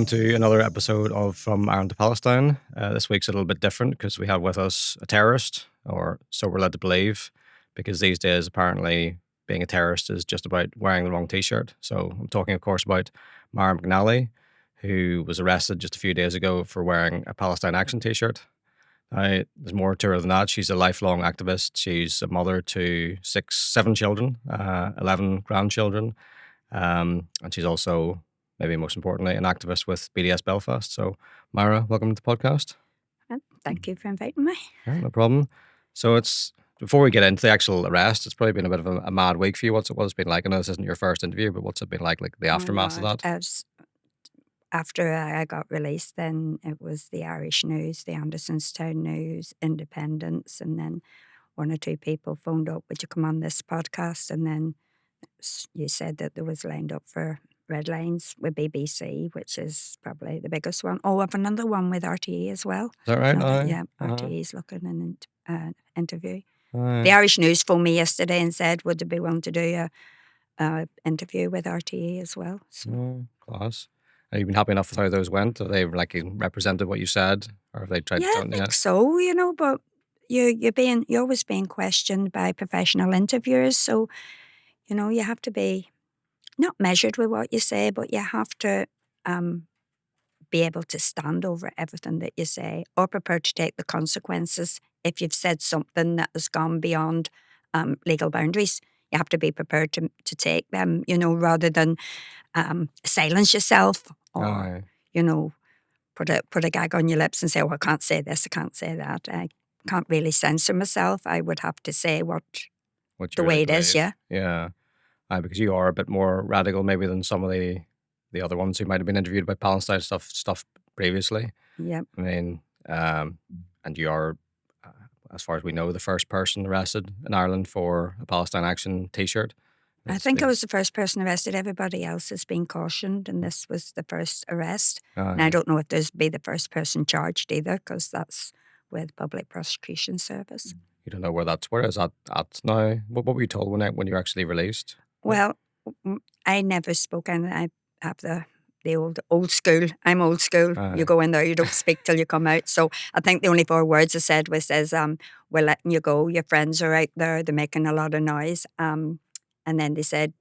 welcome to another episode of From Ireland to Palestine. This week's a little bit different because we have with us a terrorist, or so we're led to believe, because these days apparently being a terrorist is just about wearing the wrong t-shirt. So I'm talking, of course, about Marie McNally, who was arrested just a few days ago for wearing a Palestine Action t-shirt. Now, there's more to her than that. She's a lifelong activist. She's a mother to 7 children, 11 grandchildren, and she's also, maybe most importantly, an activist with BDS Belfast. So, Myra, welcome to the podcast. Thank you for inviting me. Yeah, no problem. So before we get into the actual arrest, it's probably been a bit of a mad week for you. What's it been like? I know this isn't your first interview, but what's it been like the aftermath of that? After I got released, then it was the Irish News, the Andersonstown News, Independence, and then one or two people phoned up, would you come on this podcast? And then you said that there was lined up for Red Lines with BBC, which is probably the biggest one. Oh, I have another one with RTE as well. Is that right? Yeah, RTE's looking an interview. The Irish News phoned me yesterday and said, would they be willing to do a interview with RTE as well? So. Class. Have you been happy enough with how those went? Have they represented what you said, or have they tried? I think so. But you're always being questioned by professional interviewers, so you have to be not measured with what you say, but you have to be able to stand over everything that you say, or prepared to take the consequences if you've said something that has gone beyond legal boundaries. You have to be prepared to take them, rather than silence yourself or, put a gag on your lips and say, oh, I can't say this, I can't say that. I can't really censor myself. I would have to say what the way it is, yeah. Yeah. Because you are a bit more radical maybe than some of the other ones who might have been interviewed about Palestine stuff previously. Yep. I mean, and you are, as far as we know, the first person arrested in Ireland for a Palestine Action t-shirt. I think I was the first person arrested. Everybody else has been cautioned, and this was the first arrest. And I don't know if there's be the first person charged either, because that's with Public Prosecution Service. You don't know where is that at now? What were you told when you were actually released? Well, I never spoke, and I have the old school. I'm old school. You go in there, you don't speak till you come out. So I think the only 4 words I said says, we're letting you go. Your friends are out there. They're making a lot of noise. And then they said,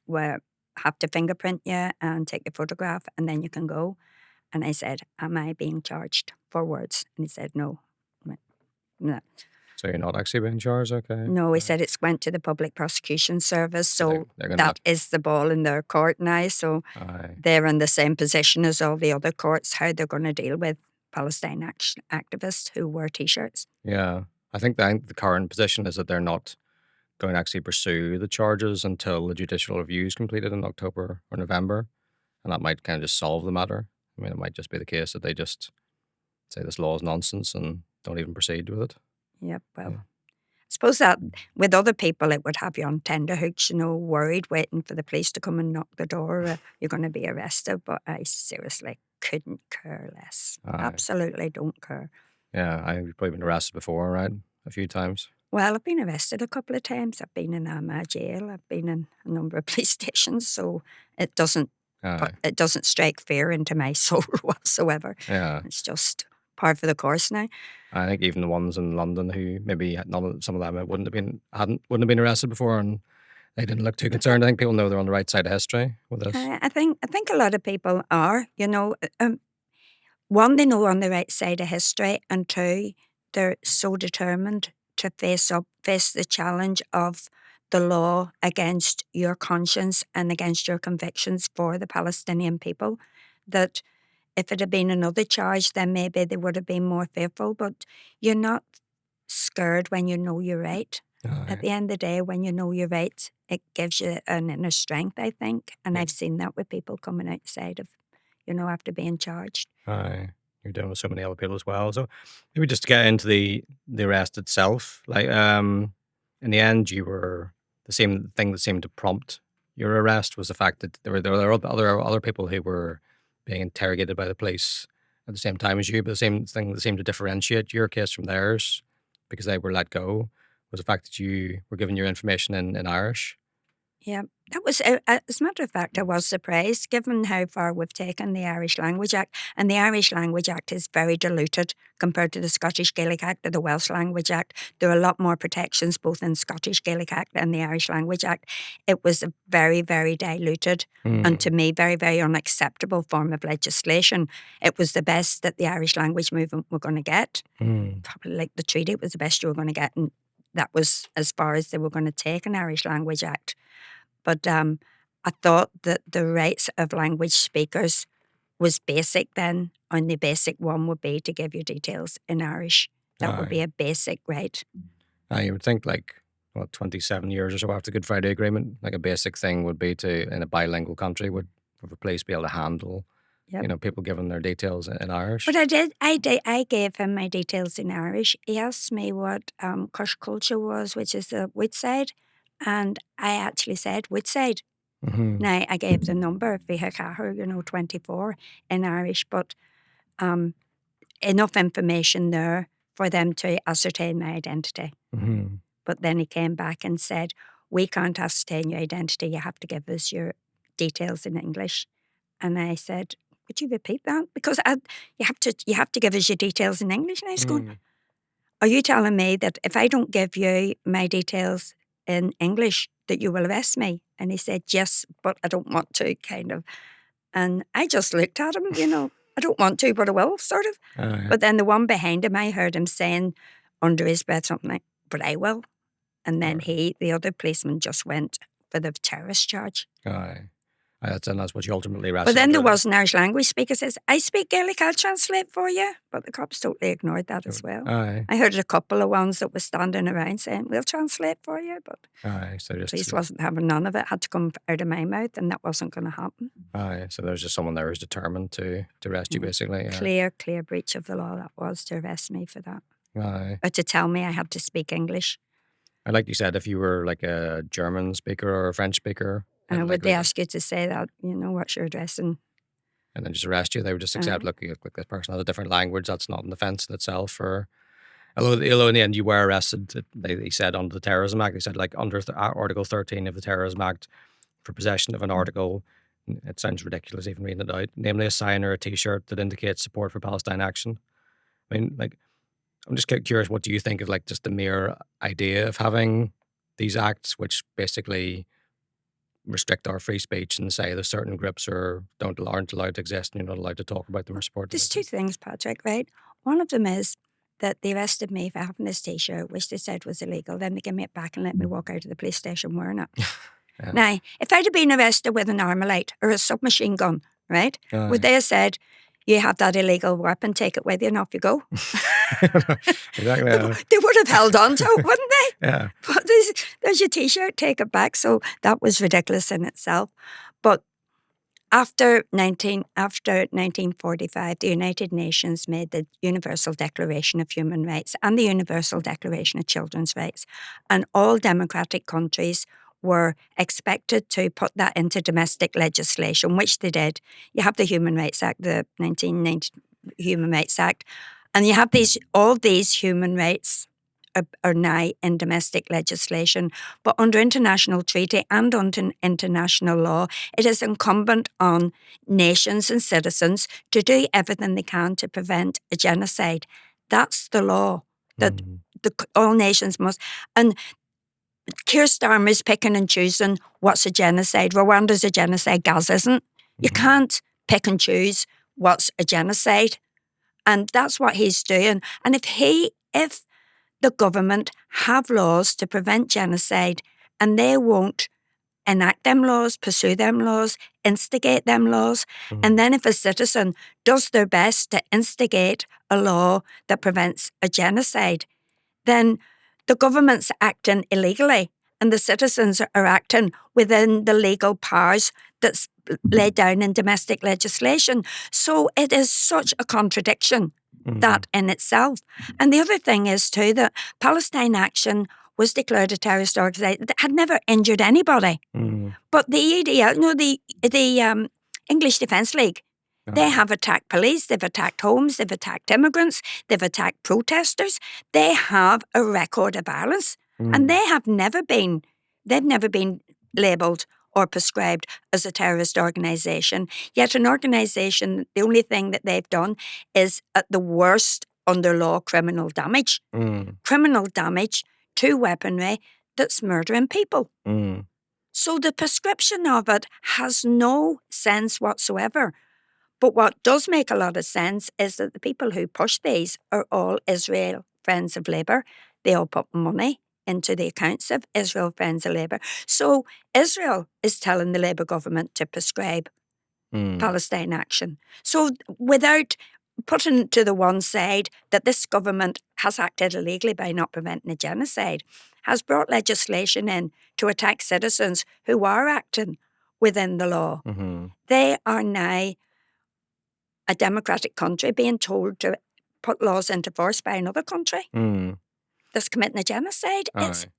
we have to fingerprint you and take your photograph, and then you can go. And I said, am I being charged? 4 words. And he said, no. No. So you're not actually being charged, okay? No, he said it's went to the Public Prosecution Service, so that is the ball in their court now. So they're in the same position as all the other courts, how they're going to deal with Palestine activists who wear T-shirts. Yeah. I think the current position is that they're not going to actually pursue the charges until the judicial review is completed in October or November, and that might kind of just solve the matter. I mean, it might just be the case that they just say this law is nonsense and don't even proceed with it. Yep, well, I suppose that with other people it would have you on tenterhooks, worried, waiting for the police to come and knock the door. You're going to be arrested, but I seriously couldn't care less. Absolutely don't care. Yeah, I've probably been arrested before, right? A few times. Well, I've been arrested a couple of times. I've been in Armagh jail. I've been in a number of police stations, so it doesn't strike fear into my soul whatsoever. Yeah, it's just par for the course now. I think even the ones in London who maybe some of them wouldn't have been arrested before, and they didn't look too concerned. I think people know they're on the right side of history with this. I think a lot of people are. One, they know on the right side of history, and 2, they're so determined to face the challenge of the law against your conscience and against your convictions for the Palestinian people, that if it had been another charge, then maybe they would have been more fearful. But you're not scared when you know you're right. At the end of the day, when you know you're right, it gives you an inner strength, I think. And I've seen that with people coming outside of, after being charged. You're dealing with so many other people as well. So maybe just to get into the arrest itself, in the end, you were the same thing that seemed to prompt your arrest was the fact that there were other people who were being interrogated by the police at the same time as you, but the same thing that seemed to differentiate your case from theirs, because they were let go, was the fact that you were given your information in Irish. Yeah. That was, as a matter of fact, I was surprised given how far we've taken the Irish Language Act. And the Irish Language Act is very diluted compared to the Scottish Gaelic Act or the Welsh Language Act. There are a lot more protections both in Scottish Gaelic Act and the Irish Language Act. It was a very, very diluted and to me, very, very unacceptable form of legislation. It was the best that the Irish language movement were going to get. Probably like the treaty, it was the best you were going to get. And that was as far as they were going to take an Irish Language Act. But I thought that the rights of language speakers was basic then, and the basic one would be to give your details in Irish. That would be a basic right. You would think 27 years or so after the Good Friday Agreement, like a basic thing would be to, in a bilingual country, would a police be able to handle, people giving their details in Irish? But I gave him my details in Irish. He asked me what Cush culture was, which is the Woodside, and I actually said Woodside. Now, I gave the number, Vihakaher, 24 in Irish, but enough information there for them to ascertain my identity. But then he came back and said, we can't ascertain your identity, you have to give us your details in English. And I said, would you repeat that? Because you have to give us your details in English. And I was going, are you telling me that if I don't give you my details in English, that you will arrest me? And he said, yes, but I don't want to, kind of. And I just looked at him, I don't want to, but I will, sort of. But then the one behind him, I heard him saying under his breath something like, but I will. And then the other policeman just went for the terrorist charge. That's what you ultimately arrested. But then there was an Irish language speaker says, I speak Gaelic, I'll translate for you. But the cops totally ignored that as well. I heard a couple of ones that were standing around saying, we'll translate for you. But so the police wasn't having none of it. It had to come out of my mouth, and that wasn't going to happen. So there was just someone there who's determined to arrest you, basically. Clear breach of the law that was, to arrest me for that. Or to tell me I had to speak English. And like you said, if you were like a German speaker or a French speaker... would they ask you to say that, what's your address? And then just arrest you. They would just accept, look, this person has a different language. That's not an offence in itself. Although in the end you were arrested, he said under the Terrorism Act, he said under Article 13 of the Terrorism Act for possession of an article, it sounds ridiculous even reading it out, namely a sign or a T-shirt that indicates support for Palestine action. I mean, I'm just curious, what do you think of just the mere idea of having these acts which basically restrict our free speech and say that certain groups aren't allowed to exist and you're not allowed to talk about them or support them? There's two things, Patrick, right? One of them is that they arrested me for having this T-shirt, which they said was illegal. Then they gave me it back and let me walk out of the police station wearing it. Now, if I'd have been arrested with an Armalite or a submachine gun, right, would they have said, you have that illegal weapon, take it with you and off you go? Exactly. They would have held on to it, wouldn't they? Yeah. But there's your T-shirt, take it back. So that was ridiculous in itself. But after 1945, the United Nations made the Universal Declaration of Human Rights and the Universal Declaration of Children's Rights. And all democratic countries were expected to put that into domestic legislation, which they did. You have the Human Rights Act, the 1990 Human Rights Act, and you have all these human rights are now in domestic legislation. But under international treaty and under international law, it is incumbent on nations and citizens to do everything they can to prevent a genocide. That's the law that all nations must. And Keir Starmer's picking and choosing what's a genocide. Rwanda's a genocide, Gaza isn't. You can't pick and choose what's a genocide. And that's what he's doing. And if the government have laws to prevent genocide and they won't enact them laws, pursue them laws, instigate them laws, and then if a citizen does their best to instigate a law that prevents a genocide, then the government's acting illegally and the citizens are acting within the legal powers that's laid down in domestic legislation. So it is such a contradiction, that in itself. And the other thing is too that Palestine Action was declared a terrorist organisation that had never injured anybody. But the EDL, the English Defence League, they have attacked police, they've attacked homes, they've attacked immigrants, they've attacked protesters. They have a record of violence. And they've never been labelled or prescribed as a terrorist organisation. Yet an organisation, the only thing that they've done is at the worst under law criminal damage. Mm. Criminal damage to weaponry that's murdering people. Mm. So the prescription of it has no sense whatsoever. But what does make a lot of sense is that the people who push these are all Israel Friends of Labour. They all put money into the accounts of Israel Friends of Labour. So Israel is telling the Labour government to prescribe Palestine action. So without putting to the one side that this government has acted illegally by not preventing a genocide, has brought legislation in to attack citizens who are acting within the law. Mm-hmm. They are now a democratic country being told to put laws into force by another country that's committing a genocide.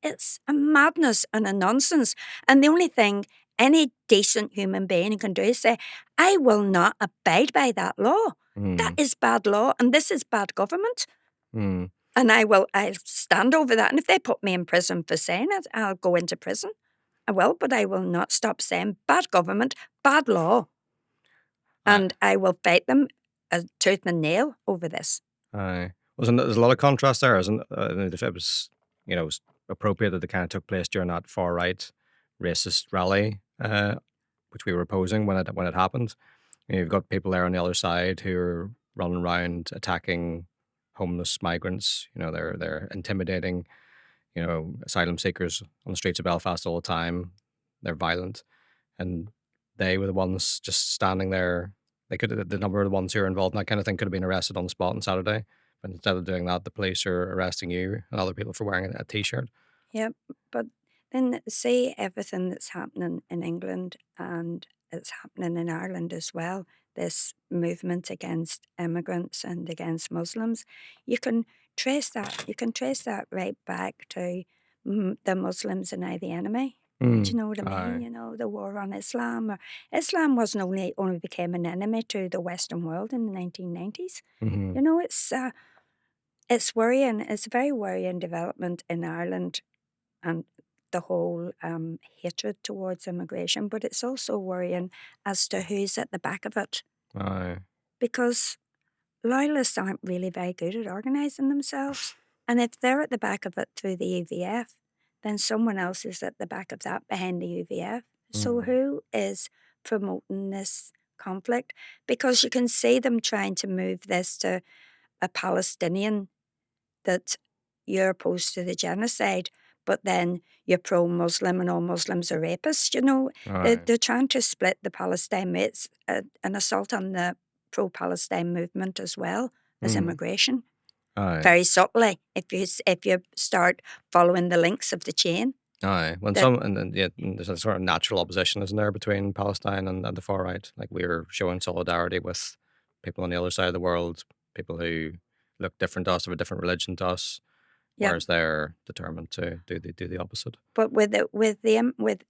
It's a madness and a nonsense. And the only thing any decent human being can do is say, I will not abide by that law. That is bad law and this is bad government. And I'll stand over that. And if they put me in prison for saying it, I'll go into prison. I will, but I will not stop saying bad government, bad law. And I will fight them tooth and nail over this. Aye. There's a lot of contrast there, isn't it? If it was, it was appropriate that it kind of took place during that far right racist rally, which we were opposing when it happened. You've got people there on the other side who are running around attacking homeless migrants. They're intimidating, asylum seekers on the streets of Belfast all the time. They're violent, and they were the ones just standing there. The number of the ones who are involved in that kind of thing could have been arrested on the spot on Saturday. But instead of doing that, the police are arresting you and other people for wearing a T-shirt. Yeah, but then see everything that's happening in England and it's happening in Ireland as well, this movement against immigrants and against Muslims, you can trace that right back to the Muslims are now the enemy. Do you know what I mean? The war on Islam. Islam only became an enemy to the Western world in the 1990s. It's worrying. It's a very worrying development in Ireland and the whole hatred towards immigration, but it's also worrying as to who's at the back of it. Because loyalists aren't really very good at organising themselves. And if they're at the back of it through the UVF, then someone else is at the back of that behind the UVF. So who is promoting this conflict? Because you can see them trying to move this to a Palestinian, that you're opposed to the genocide, but then you're pro-Muslim and all Muslims are rapists. They're trying to split the Palestine. It's an assault on the pro-Palestine movement as well as immigration. Very subtly, if you start following the links of the chain. There's a sort of natural opposition, isn't there, between Palestine and the far right? Like, we're showing solidarity with people on the other side of the world, people who look different to us, have a different religion to us, whereas they're determined to do the opposite. But with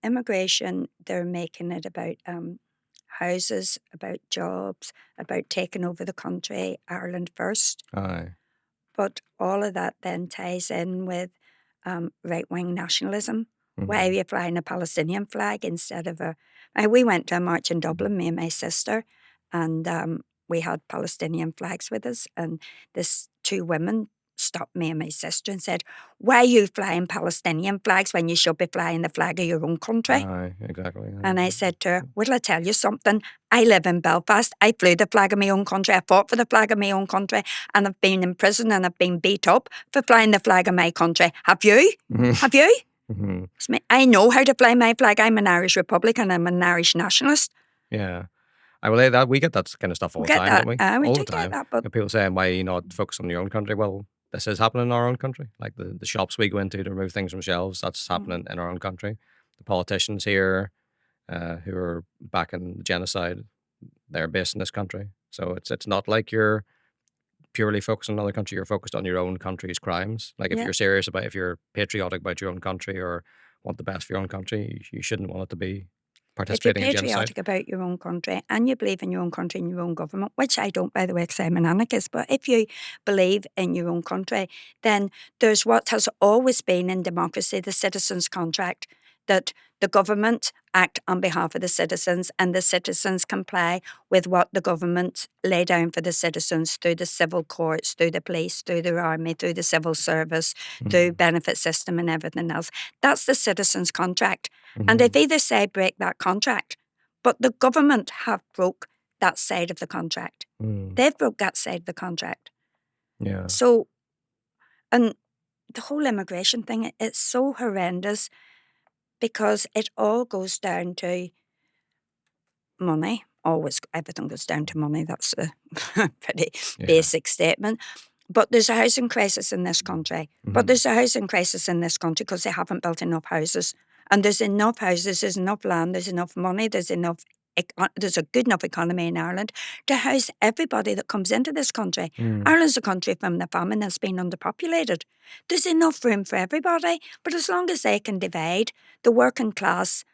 immigration, they're making it about houses, about jobs, about taking over the country, Ireland first. But all of that then ties in with right-wing nationalism. Why are you flying a Palestinian flag instead of we went to a march in Dublin, me and my sister, and we had Palestinian flags with us, and this two women stopped me and my sister and said, why are you flying Palestinian flags when you should be flying the flag of your own country? Exactly. And I said to her, will I tell you something? I live in Belfast. I flew the flag of my own country. I fought for the flag of my own country, and I've been in prison and I've been beat up for flying the flag of my country. Have you? Have you? I know how to fly my flag. I'm an Irish Republican. I'm an Irish nationalist. Yeah. We get that kind of stuff all the time, don't we? We all do the time. Get that, but people saying, why are you not focused on your own country? Well, this is happening in our own country. Like the shops we go into to remove things from shelves, that's happening in our own country. The politicians here who are backing the genocide, they're based in this country. So it's not like you're purely focused on another country. You're focused on your own country's crimes. Like if you're serious if you're patriotic about your own country or want the best for your own country, you shouldn't want it to be participating in genocide. If you're patriotic about your own country and you believe in your own country and your own government, which I don't, by the way, because I'm an anarchist, but if you believe in your own country, then there's what has always been in democracy, the citizen's contract. that the government act on behalf of the citizens and the citizens comply with what the government lay down for the citizens through the civil courts, through the police, through the army, through the civil service, through benefit system and everything else. That's the citizens' contract. And they've either say break that contract, but the government have broke that side of the contract. They've broke that side of the contract. Yeah. So, and the whole immigration thing, it's so horrendous because it all goes down to money. Always, everything goes down to money. That's a pretty basic statement. But there's a housing crisis in this country. But there's a housing crisis in this country because they haven't built enough houses. And there's enough houses, there's enough land, there's enough money, there's a good enough economy in Ireland to house everybody that comes into this country. Ireland's a country from the famine that's been underpopulated. There's enough room for everybody, but as long as they can divide the working class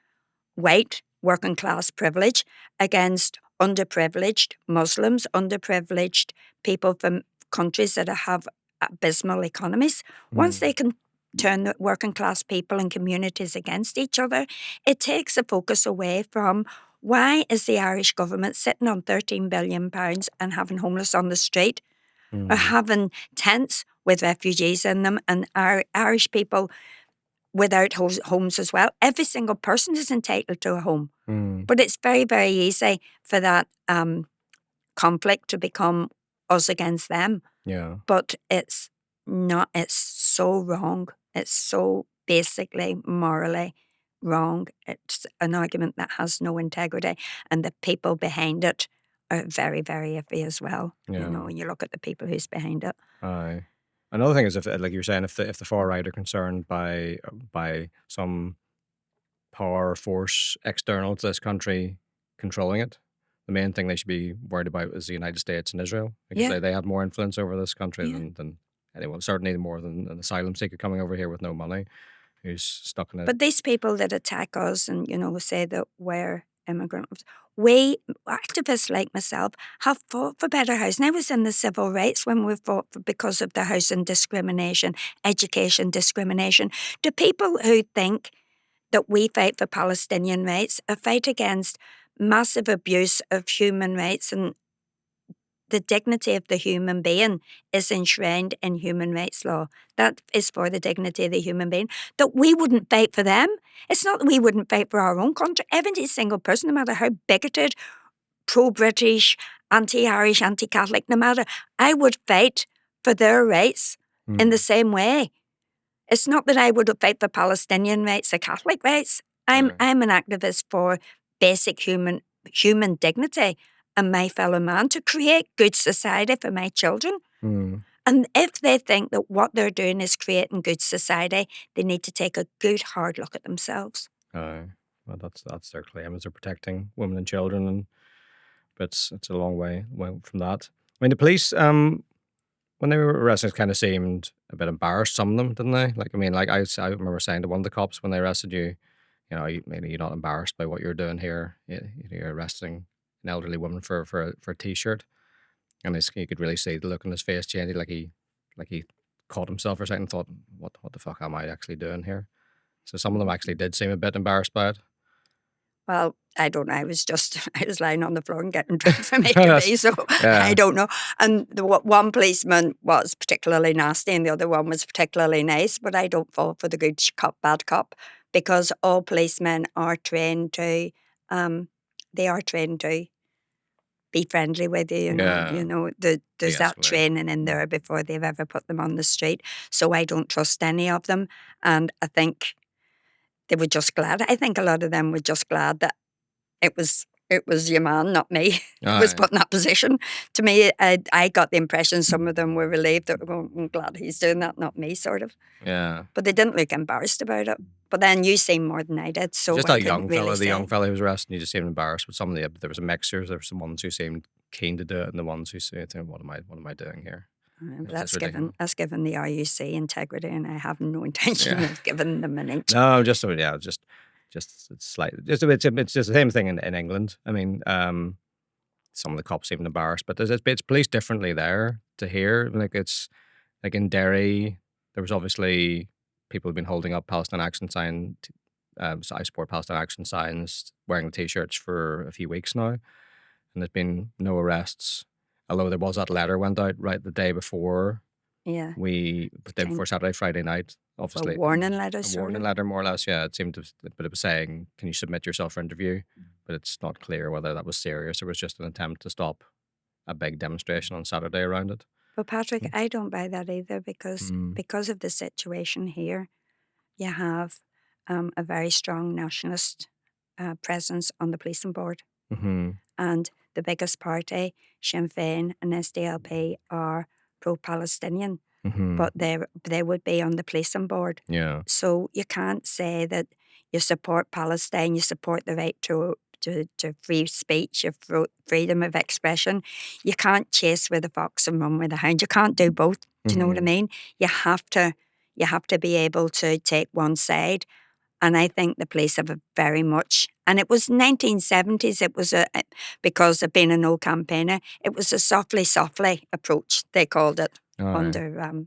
white working class privilege against underprivileged Muslims, underprivileged people from countries that have abysmal economies, once they can turn the working class people and communities against each other, it takes the focus away from why is the Irish government sitting on £13 billion and having homeless on the street or having tents with refugees in them and Irish people without homes as well. Every single person is entitled to a home. But it's very, very easy for that conflict to become us against them. Yeah. But it's not, it's so wrong. It's so basically morally wrong. It's an argument that has no integrity. And the people behind it are very, very iffy as well. You know, when you look at the people who's behind it. Aye. Another thing is, if, like you were saying, if the far right are concerned by some power or force external to this country controlling it, the main thing they should be worried about is the United States and Israel, because they have more influence over this country than anyone. Certainly more than an asylum seeker coming over here with no money, who's stuck in it. But these people that attack us and, you know, say that we're immigrants, we, activists like myself, have fought for better housing. I was in the civil rights when we fought because of the housing discrimination, education discrimination. The people who think that we fight for Palestinian rights fight against massive abuse of human rights, and the dignity of the human being is enshrined in human rights law. That is for the dignity of the human being. That we wouldn't fight for them. It's not that we wouldn't fight for our own country. Every single person, no matter how bigoted, pro-British, anti-Irish, anti-Catholic, no matter, I would fight for their rights in the same way. It's not that I would fight for Palestinian rights or Catholic rights. I'm an activist for basic human dignity and my fellow man, to create good society for my children. And if they think that what they're doing is creating good society, they need to take a good hard look at themselves. Well, that's their claim, is they're protecting women and children, but it's a long way from that. I mean, the police, when they were arrested, kind of seemed a bit embarrassed, some of them, didn't they? Like, I mean, like I remember saying to one of the cops when they arrested you, you know, maybe you're not embarrassed by what you're doing here. You're arresting an elderly woman for a t-shirt, and you could really see the look on his face change, like he caught himself or something and thought, what the fuck am I actually doing here? So some of them actually did seem a bit embarrassed by it. Well, I don't know. I was lying on the floor and getting drunk from A to B, so I don't know. And the one policeman was particularly nasty and the other one was particularly nice, but I don't fall for the good cop, bad cop, because all policemen are trained to, be friendly with you, you know, there's that training in there before they've ever put them on the street. So I don't trust any of them. And I think they were just glad. I think a lot of them were just glad that it was your man, not me, who was put in that position. To me, I got the impression some of them were relieved that I'm glad he's doing that, not me, sort of. Yeah. But they didn't look embarrassed about it. But then you seemed more than I did, so just I that young couldn't fella, really the say. young fella who was arrested, you just seemed embarrassed. But some of there was a mixture. There were some ones who seemed keen to do it, and the ones who said, "What am I doing here?" That's given the RUC integrity, and I have no intention of giving them an inch. No, just it's slight. It's just the same thing in England. I mean, some of the cops seem embarrassed, but it's policed differently there to here. Like it's like in Derry, there was obviously people who've been holding up Palestine action sign so I support Palestine Action signs, wearing the T-shirts for a few weeks now, and there's been no arrests. Although there was that letter went out right the day before Yeah. the day before Saturday, Friday night, A obviously. warning letter, A sort warning of. letter, more or less, yeah. It seemed to, but it was saying, can you submit yourself for interview? But it's not clear whether that was serious or was just an attempt to stop a big demonstration on Saturday around it. But Patrick, Mm. I don't buy that either because of the situation here, you have a very strong nationalist presence on the policing board. Mm-hmm. And the biggest party, Sinn Féin and SDLP, are pro-Palestinian, Mm-hmm. but they would be on the policing board. Yeah. So you can't say that you support Palestine, you support the right to free speech, your freedom of expression. You can't chase with a fox and run with a hound. You can't do both. Do you know what I Mm-hmm. mean? You have to be able to take one side. And I think the police have a very much, and it was 1970s, it was because of being a no campaigner, it was a softly approach, they called it, Aye. under,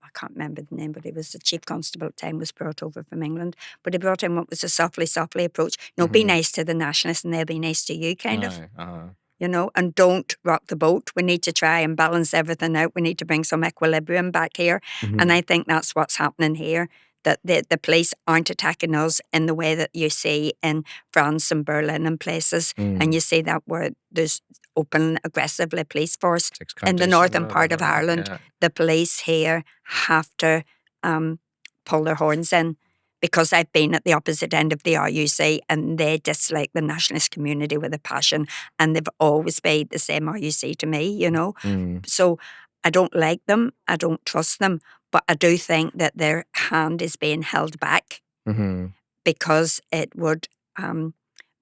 I can't remember the name, but he was the chief constable at the time, was brought over from England. But he brought in what was a softly approach. Be nice to the nationalists and they'll be nice to you, kind of. Aye. And don't rock the boat. We need to try and balance everything out. We need to bring some equilibrium back here. Mm-hmm. And I think that's what's happening here, that the police aren't attacking us in the way that you see in France and Berlin and places. And you see that where there's open, aggressively police force. In the northern part of Ireland, the police here have to pull their horns in, because I've been at the opposite end of the RUC and they dislike the nationalist community with a passion, and they've always been the same RUC to me, Mm. So I don't like them, I don't trust them, but I do think that their hand is being held back Mm-hmm. because it would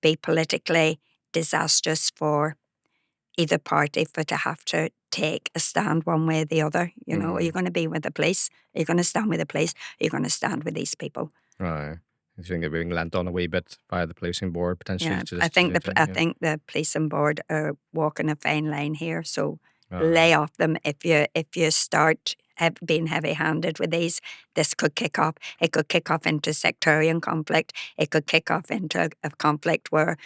be politically disastrous for either party for to have to take a stand one way or the other. Are you going to be with the police? Are you going to stand with the police? Are you going to stand with these people? Right. You think they're being lent on a wee bit by the policing board potentially? Yeah, I think the policing board are walking a fine line here. So lay off them. If you start being heavy-handed with these, this could kick off. It could kick off into sectarian conflict. It could kick off into a conflict where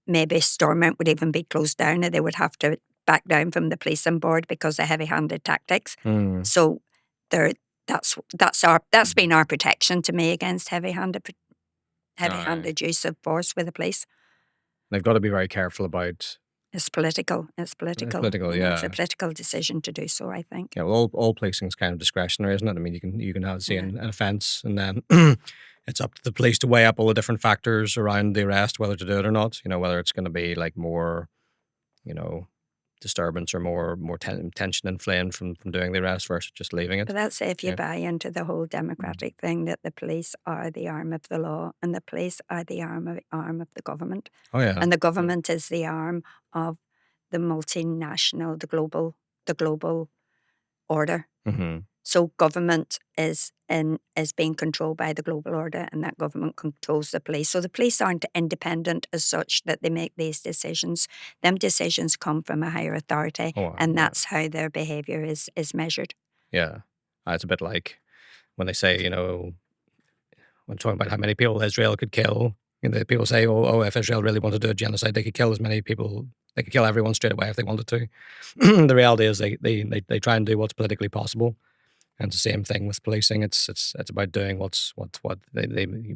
maybe Stormont would even be closed down, and they would have to back down from the policing board because of heavy-handed tactics. Mm. So that's been our protection to me against heavy-handed use of force with the police. They've got to be very careful about. It's political. It's political, yeah. It's a political decision to do so, I think. Yeah, well, all policing is kind of discretionary, isn't it? I mean, you can have an offence, and then it's up to the police to weigh up all the different factors around the arrest, whether to do it or not. Whether it's going to be like more, disturbance or more tension and flame from doing the arrest versus just leaving it. But that's if you buy into the whole democratic thing that the police are the arm of the law and the police are the arm of the government. Oh yeah, and the government is the arm of the multinational, the global order. Mm-hmm. So government is being controlled by the global order, and that government controls the police. So the police aren't independent as such that they make these decisions. Them decisions come from a higher authority, and that's how their behaviour is measured. Yeah, it's a bit like when they say, when talking about how many people Israel could kill, people say, oh, if Israel really wanted to do a genocide, they could kill as many people. They could kill everyone straight away if they wanted to. The reality is they try and do what's politically possible. And it's the same thing with policing. It's about doing what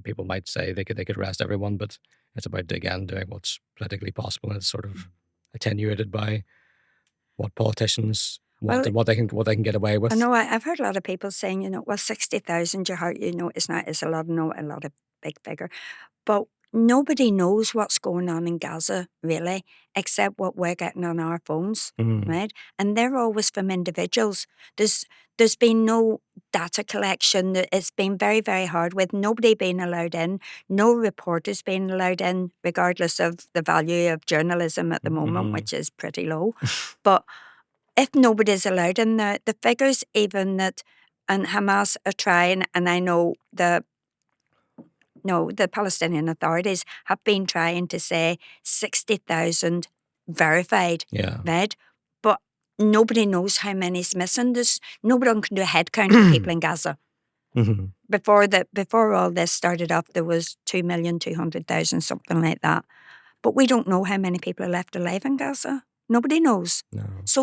people might say they could arrest everyone, but it's about doing what's politically possible. And it's sort of attenuated by what politicians want and what they can get away with. I know I've heard a lot of people saying, 60,000, it's a lot of big figure, but nobody knows what's going on in Gaza really, except what we're getting on our phones, right? And they're always from individuals. There's been no data collection. It's been very, very hard with nobody being allowed in, no reporters being allowed in, regardless of the value of journalism at the moment, which is pretty low. But if nobody's allowed in, the figures even that, and Hamas are trying, and I know the Palestinian authorities have been trying to say 60,000 verified, right? But nobody knows how many's missing. Nobody can do a head count of people in Gaza. Mhm. Before all this started off, there was 2,200,000, something like that. But we don't know how many people are left alive in Gaza. Nobody knows. No. So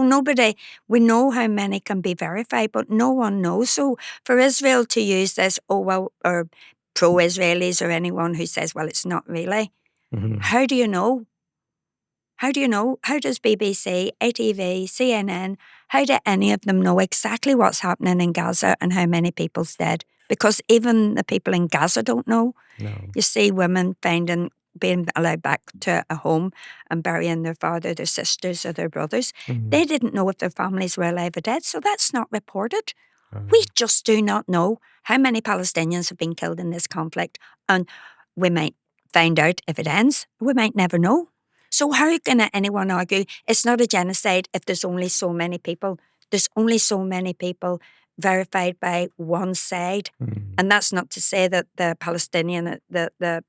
we know how many can be verified, but no one knows. So for Israel to use this, oh, well, or pro-Israelis or anyone who says, well, it's not really, Mhm. how do you know? How do you know? How does BBC, ATV, CNN, how do any of them know exactly what's happening in Gaza and how many people's dead? Because even the people in Gaza don't know. No. You see women being allowed back to a home and burying their father, their sisters, or their brothers. Mhm. They didn't know if their families were alive or dead, so that's not reported. We Right. just do not know how many Palestinians have been killed in this conflict, and we might find out if it ends. We might never know. So how can anyone argue it's not a genocide if there's only so many people? There's only so many people verified by one side. Mhm. And that's not to say that the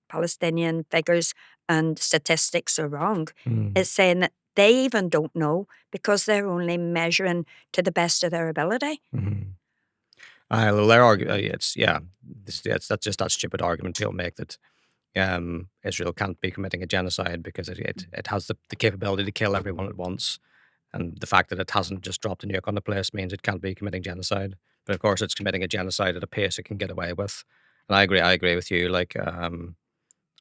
Palestinian figures and statistics are wrong. Mhm. It's saying that they even don't know because they're only measuring to the best of their ability. Mhm. Well, their it's yeah, that's just that stupid argument people make that Israel can't be committing a genocide because it has the capability to kill everyone at once, and the fact that it hasn't just dropped a nuke on the place means it can't be committing genocide. But of course, it's committing a genocide at a pace it can get away with. And I agree. I agree with you. Like,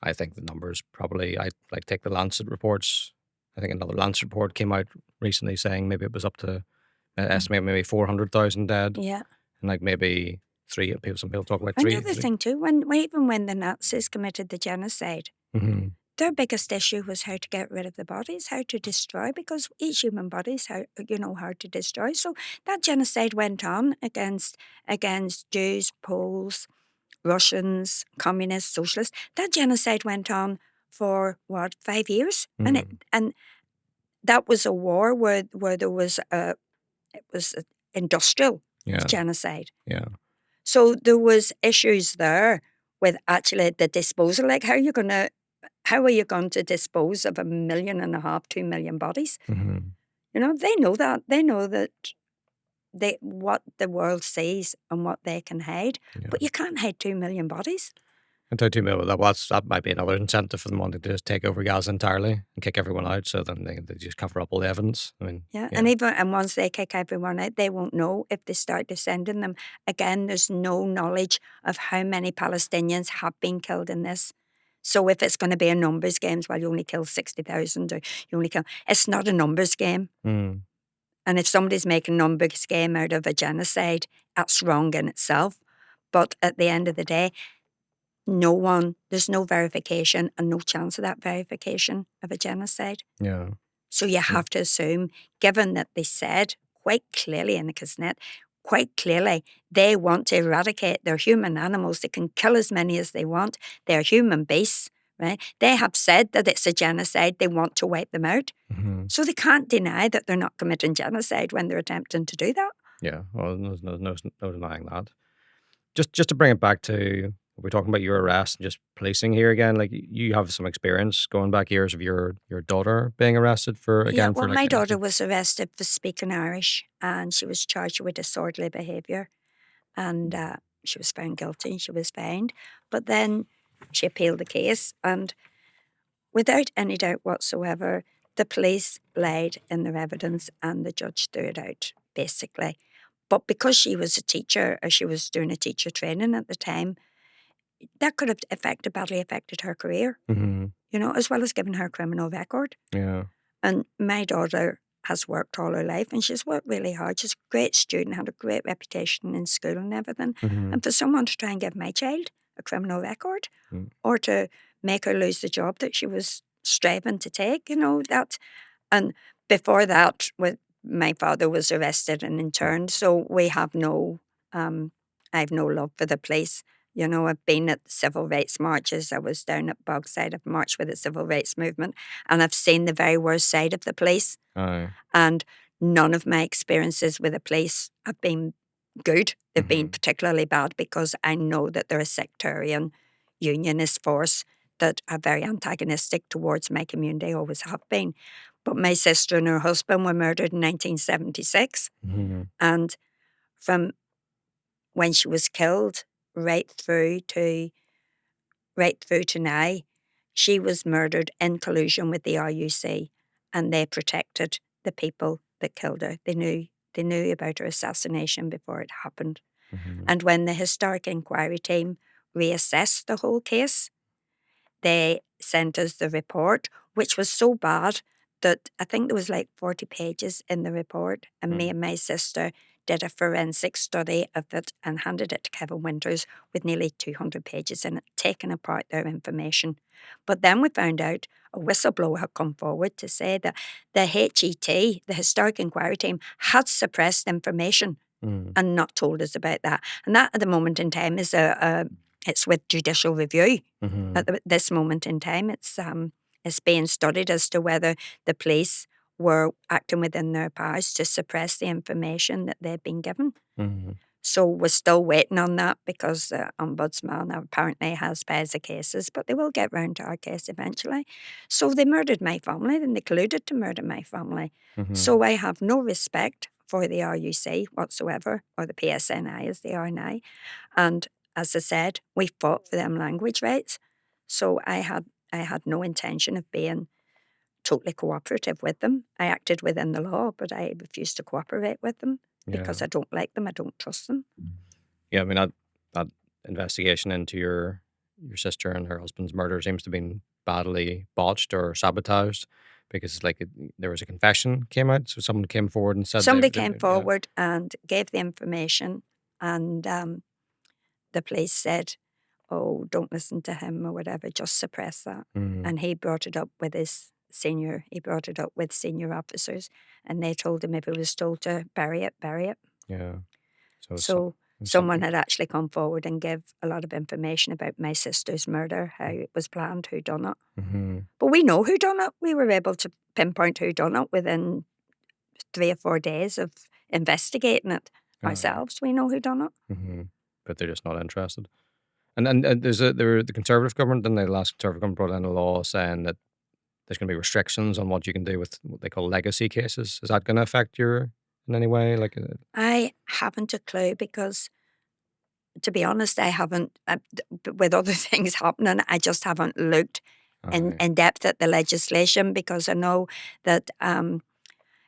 I think the numbers probably. I like take the Lancet reports. I think another Lancet report came out recently saying maybe it was up to estimate maybe 400,000 dead, Yeah. and like maybe three people. Some people talk about three. Another thing too, even when the Nazis committed the genocide, Mhm. their biggest issue was how to get rid of the bodies, how to destroy, because each human body is hard to destroy. So that genocide went on against Jews, Poles, Russians, communists, socialists. That genocide went on for what, 5 years, Mm. and that was a war where there was it was a industrial Yeah. genocide. Yeah. So there was issues there with actually the disposal. Like how are you going to dispose of 1.5 million, 2 million bodies? Mhm. They know that. They know that what the world sees and what they can hide. Yeah. But you can't hide 2 million bodies. And 2 million, that might be another incentive for them wanting to just take over Gaza entirely and kick everyone out, so then they just cover up all the evidence. I mean, Yeah. yeah. And once they kick everyone out, they won't know if they start descending them. Again, there's no knowledge of how many Palestinians have been killed in this. So if it's going to be a numbers game, well, you only kill 60,000 or you only kill, it's not a numbers game. Mm. And if somebody's making a numbers game out of a genocide, that's wrong in itself. But at the end of the day, there's no verification and no chance of that verification of a genocide. Yeah. So you Yeah. have to assume, given that they said quite clearly in the Gazette, quite clearly, they want to eradicate their human animals. They can kill as many as they want. They're human beasts, right? They have said that it's a genocide. They want to wipe them out. Mhm. So they can't deny that they're not committing genocide when they're attempting to do that. Yeah. Well, there's no denying that. Just to bring it back to we're talking about your arrest and just policing here again. Like you have some experience going back years of your daughter being arrested for Yeah, again well, for like my daughter was arrested for speaking Irish and she was charged with disorderly behaviour. And she was found guilty. She was fined. But then she appealed the case, and without any doubt whatsoever, the police lied in their evidence and the judge threw it out, basically. But because she was a teacher, or she was doing a teacher training at the time, that could have badly affected her career, Mhm. as well as giving her a criminal record. Yeah. And my daughter has worked all her life and she's worked really hard. She's a great student, had a great reputation in school and everything. Mhm. And for someone to try and give my child a criminal record Mm. or to make her lose the job that she was striving to take, that. And before that, my father was arrested and interned. So I have no love for the police. I've been at civil rights marches. I was down at Bogside. I've marched with the civil rights movement, and I've seen the very worst side of the police. Aye. And none of my experiences with the police have been good. They've been Mhm. particularly bad because I know that they're a sectarian unionist force that are very antagonistic towards my community, always have been. But my sister and her husband were murdered in 1976. Mhm. And from when she was killed, right through to now, she was murdered in collusion with the RUC, and they protected the people that killed her. They knew about her assassination before it happened. Mm-hmm. And when the historic inquiry team reassessed the whole case, they sent us the report, which was so bad that I think there was like 40 pages in the report, and me and my sister did a forensic study of it and handed it to Kevin Winters with nearly 200 pages in it, taking apart their information. But then we found out a whistleblower had come forward to say that the HET, the Historic Inquiry Team, had suppressed information Mm. and not told us about that. And that at the moment in time is it's with judicial review. Mm-hmm. At this moment in time, it's being studied as to whether the police were acting within their powers to suppress the information that they'd been given. Mm-hmm. So we're still waiting on that because the ombudsman apparently has piles of cases, but they will get round to our case eventually. So they murdered my family, then they colluded to murder my family. Mm-hmm. So I have no respect for the RUC whatsoever, or the PSNI as they are now. And as I said, we fought for them language rights. So I had no intention of being totally cooperative with them. I acted within the law, but I refused to cooperate with them because Yeah. I don't like them. I don't trust them. Yeah, I mean that investigation into your sister and her husband's murder seems to have been badly botched or sabotaged because like there was a confession came out, so someone came forward and said Somebody came yeah. forward and gave the information, and the police said, "Oh, don't listen to him or whatever. Just suppress that." Mm, And he brought it up with senior officers, and they told him if he was told to bury it, bury it. yeah. So So someone something. had actually come forward and give a lot of information about my sister's murder, how it was planned, who done it. Mm-hmm. But we know who done it. We were able to pinpoint who done it within 3 or 4 days of investigating it ourselves. We know who done it. Mm-hmm. But they're just not interested. And the Conservative government, then the last Conservative government brought in a law saying that there's going to be restrictions on what you can do with what they call legacy cases. Is that going to affect your in any way? Like, I haven't a clue because, to be honest, I haven't, with other things happening, I just haven't looked aye. in depth at the legislation because I know that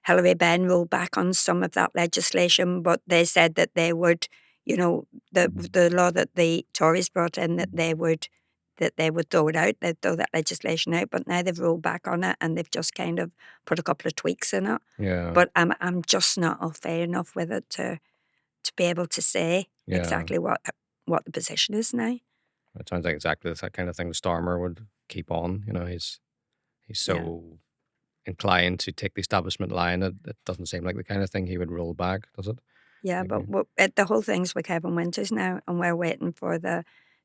Hilary Benn rolled back on some of that legislation, but they said that they would, the law that the Tories brought in, that they would throw it out, they'd throw that legislation out, but now they've rolled back on it and they've just kind of put a couple of tweaks in it. Yeah, But I'm just not au fait enough with it to be able to say yeah. exactly what the position is now. It sounds like exactly that kind of thing the Starmer would keep on. You know, he's Yeah. so inclined to take the establishment line. It doesn't seem like the kind of thing he would roll back, does it? Yeah, Like, but the whole thing's with Kevin Winters now, and we're waiting for the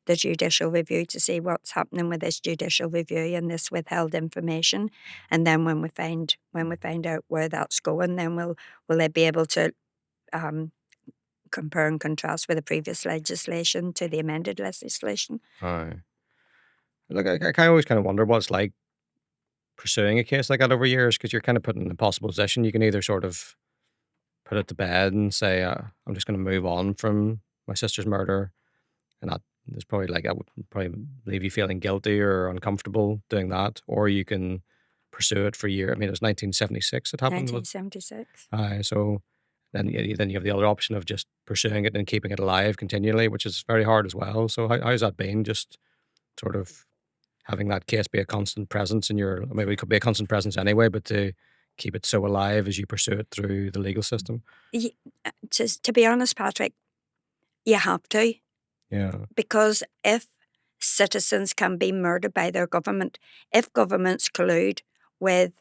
judicial review to see what's happening with this judicial review and this withheld information. And then when we find out where that's going, then will they be able to um, compare and contrast with the previous legislation to the amended legislation? aye. Look, I kind of always kind of wonder what it's like pursuing a case like that over years because you're kind of put in an impossible position. You can either sort of put it to bed and say, I'm just going to move on from my sister's murder. And that there's probably like, that would probably leave you feeling guilty or uncomfortable doing that. Or you can pursue it for a year. I mean, it was 1976 it happened. 1976. So then you have the other option of just pursuing it and keeping it alive continually, which is very hard as well. So how's that been? Just sort of having that case be a constant presence in your, maybe it could be a constant presence anyway, but to keep it so alive as you pursue it through the legal system. To be honest, Patrick, you have to. Yeah. Because if citizens can be murdered by their government, if governments collude with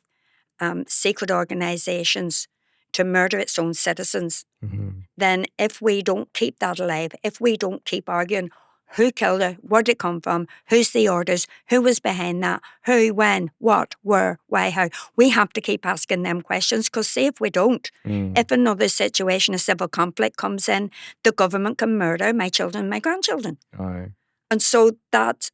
secret organisations to murder its own citizens, Hmm. then if we don't keep that alive, if we don't keep arguing who killed her, where did it come from, who's the orders, who was behind that, who, when, what, where, why, how, we have to keep asking them questions because see if we don't, if another situation, a civil conflict comes in, the government can murder my children, my grandchildren. Aye. And so that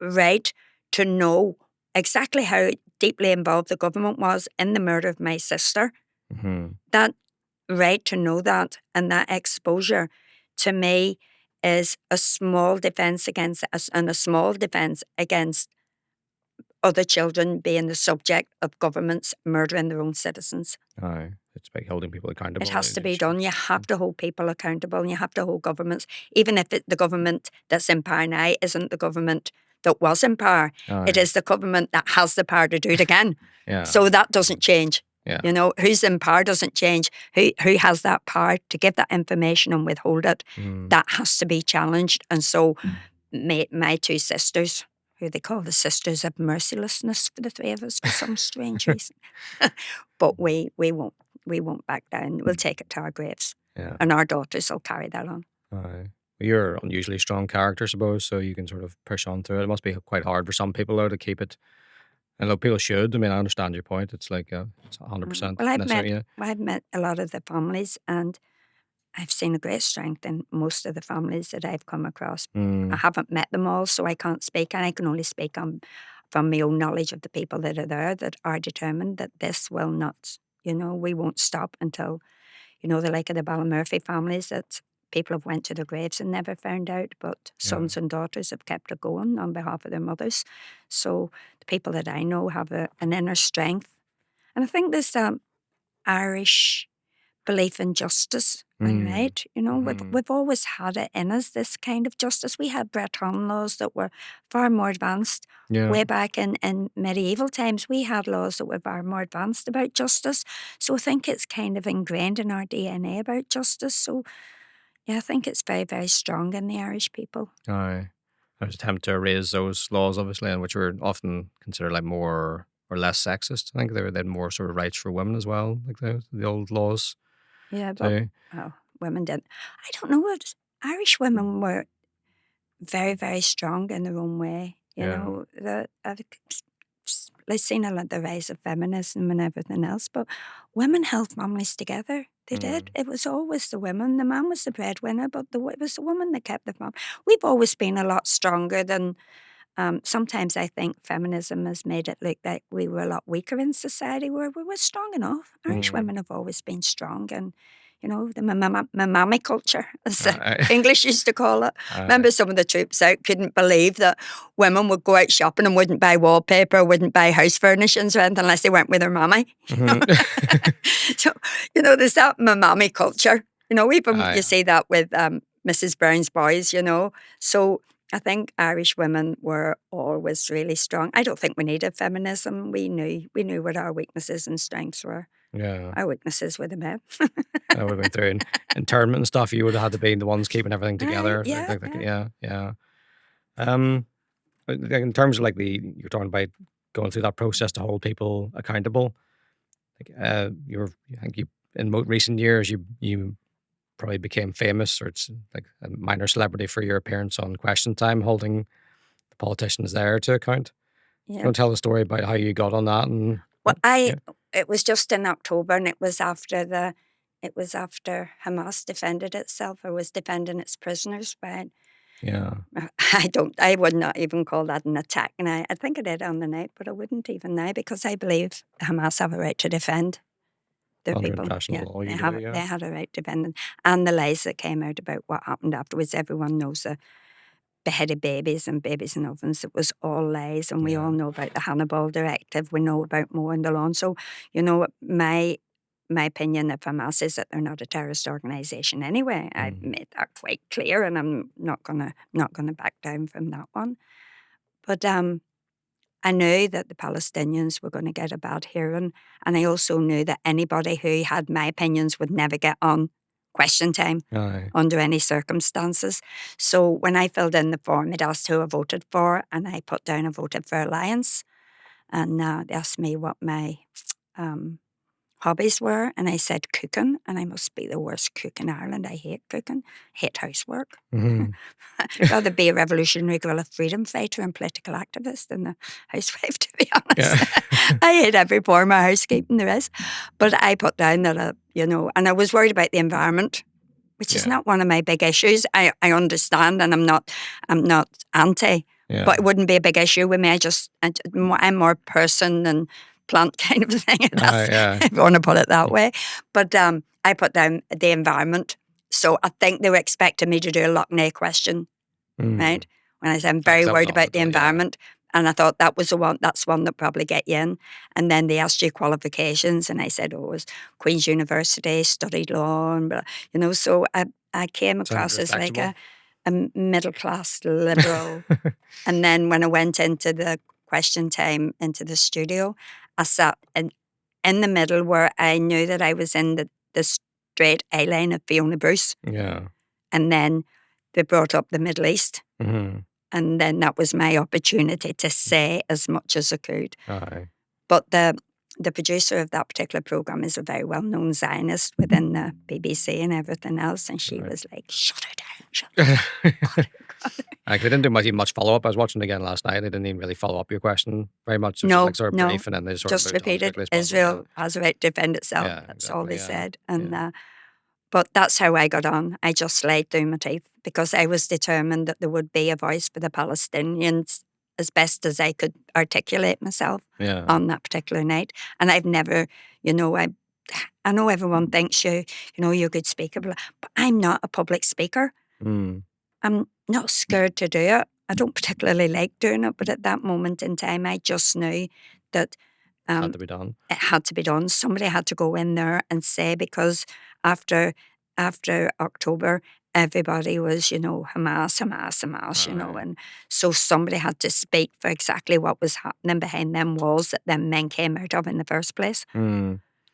right to know exactly how deeply involved the government was in the murder of my sister, Hmm. that right to know that and that exposure, to me, is a small defence against us, and a small defence against other children being the subject of governments murdering their own citizens. Aye. It's about holding people accountable. It has to be Just- done. You have to hold people accountable, and you have to hold governments, even if the government that's in power now isn't the government that was in power. Aye. It is the government that has the power to do it again. Yeah. So that doesn't change. Yeah. You know, who's in power doesn't change. Who has that power to give that information and withhold it, that has to be challenged. And so my two sisters, who they call the Sisters of Mercilessness for the three of us for some strange reason. But we won't back down. We'll take it to our graves. Yeah. And our daughters will carry that on. Aye. You're an unusually strong character, I suppose, so you can sort of push on through it. It must be quite hard for some people, though, to keep it. And look, people should. I mean, I understand your point. It's like it's 100% Well, necessary. Yeah. I've met a lot of the families, and I've seen a great strength in most of the families that I've come across. I haven't met them all, so I can't speak, and I can only speak from my own knowledge of the people that are there that are determined that this will not, we won't stop until, the like of the Ballymurphy families that people have went to their graves and never found out, but sons and daughters have kept it going on behalf of their mothers. So the people that I know have an inner strength. And I think this Irish belief in justice, right? We've always had it in us, this kind of justice. We had Breton laws that were far more advanced. Yeah. Way back in medieval times, we had laws that were far more advanced about justice. So I think it's kind of ingrained in our DNA about justice. So yeah, I think it's very, very strong in the Irish people. Aye. There was an attempt to erase those laws, obviously, and which were often considered like more or less sexist. I think they had more sort of rights for women as well, like the old laws. Yeah, but women didn't. I don't know what Irish women were very, very strong in their own way. I've seen a lot the rise of feminism and everything else, but women held families together. They did. It was always the women. The man was the breadwinner, but it was the woman that kept the family. We've always been a lot stronger than. Sometimes I think feminism has made it look like we were a lot weaker in society, where we were strong enough. Irish women have always been strong, and the mammy culture, as the English used to call it. Remember, some of the troops out couldn't believe that women would go out shopping and wouldn't buy wallpaper, wouldn't buy house furnishings or anything unless they went with their mammy. So, there's that mammy culture. Even you see that with Mrs. Brown's Boys, So I think Irish women were always really strong. I don't think we needed feminism. We knew what our weaknesses and strengths were. Yeah. Our weaknesses were the men. I would have been through internment and stuff. You would have had to be the ones keeping everything together. Yeah. In terms of like you're talking about going through that process to hold people accountable. Like I think you in recent years you probably became famous, or it's like a minor celebrity for your appearance on Question Time, holding the politicians there to account. Yeah. You want to tell the story about how you got on that? And it was just in October, and it was after Hamas defended itself, or was defending its prisoners. But I would not even call that an attack. And I think I did on the night, but I wouldn't even now, because I believe Hamas have a right to defend their people. Law, they had a right to defend them. And the lies that came out about what happened afterwards, everyone knows the beheaded babies and babies in ovens. It was all lies, and we all know about the Hannibal Directive. We know about mowing the lawn. So, my opinion of Hamas is that they're not a terrorist organisation anyway. I've made that quite clear, and I'm not gonna back down from that one. But I knew that the Palestinians were going to get a bad hearing, and I also knew that anybody who had my opinions would never get on Question Time under any circumstances. So when I filled in the form, it asked who I voted for, and I put down I voted for Alliance. And they asked me what my hobbies were, and I said cooking, and I must be the worst cook in Ireland. I hate cooking, hate housework. I'd rather be a revolutionary guerrilla freedom fighter and political activist than a housewife, to be honest. I hate every form of housekeeping there is. But I put down that, and I was worried about the environment, which is not one of my big issues. I understand, and I'm not anti, but it wouldn't be a big issue with me. I'm more person than plant kind of thing, if you want to put it that way. But I put down the environment, So I think they were expecting me to do a Loch question, right? When I said I'm very Because that was worried on the about the bill, yeah. environment. And I thought that's one that probably get you in. And then they asked you qualifications, and I said, oh, it was Queen's University, studied law, and so I came Sounds across as like respectable. a middle class liberal. And then when I went into the question time into the studio, I sat in the middle where I knew that I was in the straight A line of Fiona Bruce. Yeah. And then they brought up the Middle East. Mm-hmm. And then that was my opportunity to say as much as I could. Aye. But the producer of that particular program is a very well-known Zionist within the BBC and everything else. And she was like, shut it down, shut it down. Cut it, cut it. They didn't do much follow-up. I was watching it again last night. They didn't even really follow up your question very much. It was just like sort of brief, and then they sort of just moved on as repeated, quickly as possible. Israel has a right to defend itself. Yeah, That's all exactly, they yeah. said. And but that's how I got on. I just laid through my teeth because I was determined that there would be a voice for the Palestinians as best as I could articulate myself on that particular night. And I've never, I know everyone thinks you're a good speaker, but I'm not a public speaker. I'm not scared to do it. I don't particularly like doing it, but at that moment in time, I just knew that had to be done. It had to be done. Somebody had to go in there and say, because after October, everybody was, Hamas, and so somebody had to speak for exactly what was happening behind them walls that them men came out of in the first place.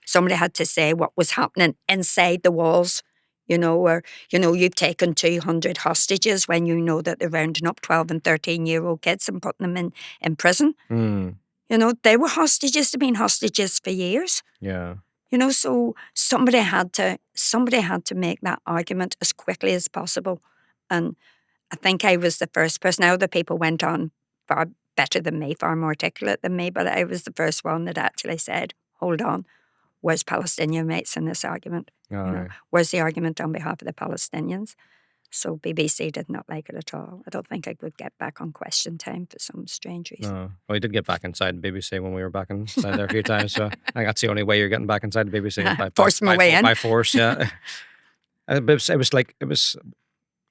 Somebody had to say what was happening inside the walls, where, you've taken 200 hostages when you know that they're rounding up 12 and 13-year-old kids and putting them in prison. They were hostages. They've been hostages for years. Yeah. So somebody had to make that argument as quickly as possible. And I think I was the first person. Now other people went on far better than me, far more articulate than me, but I was the first one that actually said, hold on, where's Palestinian mates in this argument? Where's the argument on behalf of the Palestinians? So BBC did not like it at all. I don't think I could get back on question time for some strange reason. No. Well, we did get back inside BBC when we were back inside there a few times. So I think that's the only way you're getting back inside the BBC is by force. Yeah. It was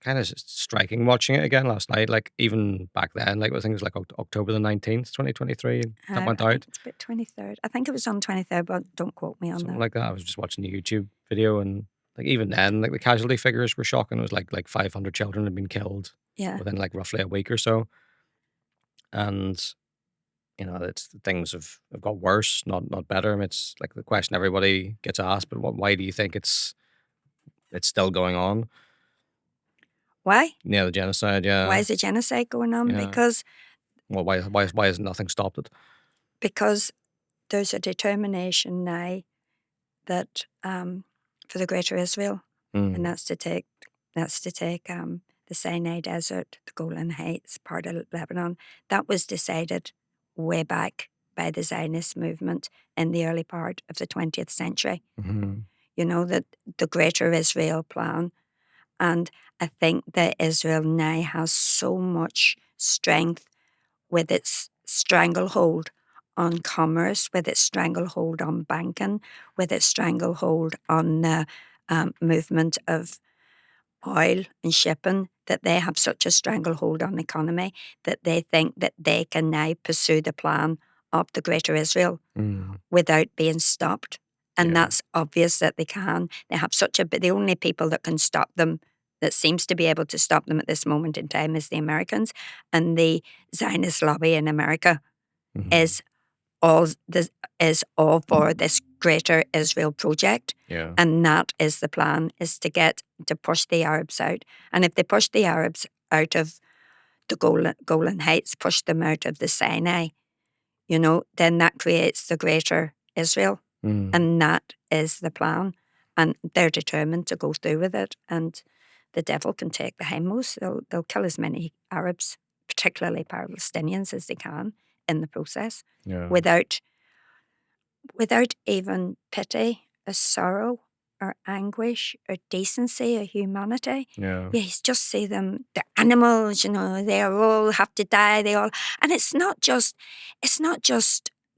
kind of striking watching it again last night. Like even back then, like I think it was like October the 19th, 2023. That went out. It's about 23rd. I think it was on 23rd, but don't quote me on Something that. like that. I was just watching the YouTube video, and like even then, like the casualty figures were shocking. It was like 500 children had been killed within like roughly a week or so. And things have got worse, not better. I mean, it's like the question everybody gets asked, but why do you think it's still going on? Why? Yeah, the genocide. Yeah. Why is the genocide going on? Yeah. Because why has nothing stopped it? Because there's a determination now that for the Greater Israel, and that's to take the Sinai Desert, the Golan Heights, part of Lebanon. That was decided way back by the Zionist movement in the early part of the 20th century. That the Greater Israel plan. And I think that Israel now has so much strength with its stranglehold on commerce, with its stranglehold on banking, with its stranglehold on the movement of oil and shipping, that they have such a stranglehold on the economy that they think that they can now pursue the plan of the Greater Israel without being stopped. And that's obvious that they can. They have the only people that can stop them, that seems to be able to stop them at this moment in time, is the Americans. And the Zionist lobby in America is all for this Greater Israel project. And that is the plan, is to push the Arabs out. And if they push the Arabs out of the Golan Heights, push them out of the Sinai, then that creates the Greater Israel. And that is the plan. And they're determined to go through with it. And the devil can take the hindmost. They'll kill as many Arabs, particularly Palestinians, as they can in the process, without even pity or sorrow or anguish or decency or humanity. You just see them, they're animals, they all have to die, and it's not just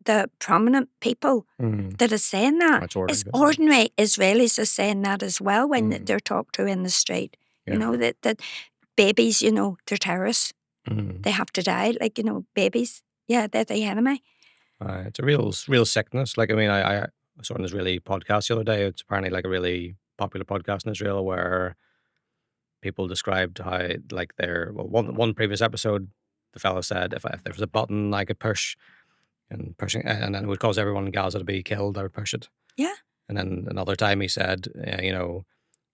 the prominent people Mm. that are saying that. That's It's ordinary. ordinary Israelis are saying that as well when Mm. they're talked to in the street. You Yeah. know, that babies, they're terrorists. Mm. They have to die. Like, babies, yeah, they're the enemy. It's a real sickness. Like, I mean, I saw on this really podcast the other day. It's apparently like a really popular podcast in Israel where people described how like one previous episode, the fella said if there was a button I could push and pushing and then it would cause everyone in Gaza to be killed, I would push it. Yeah, And then another time he said,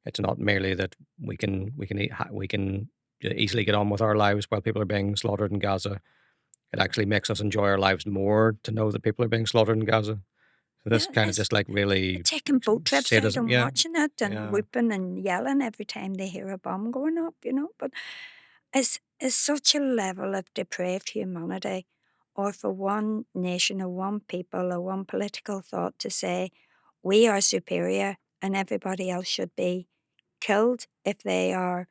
it's not merely that we can easily get on with our lives while people are being slaughtered in Gaza. It actually makes us enjoy our lives more to know that people are being slaughtered in Gaza. So this yeah. kind of just like They're really taking boat trips out sadism. and Yeah, watching it and yeah, whooping and yelling every time they hear a bomb going up, But it's such a level of depraved humanity, or for one nation or one people or one political thought to say, we are superior and everybody else should be killed if they are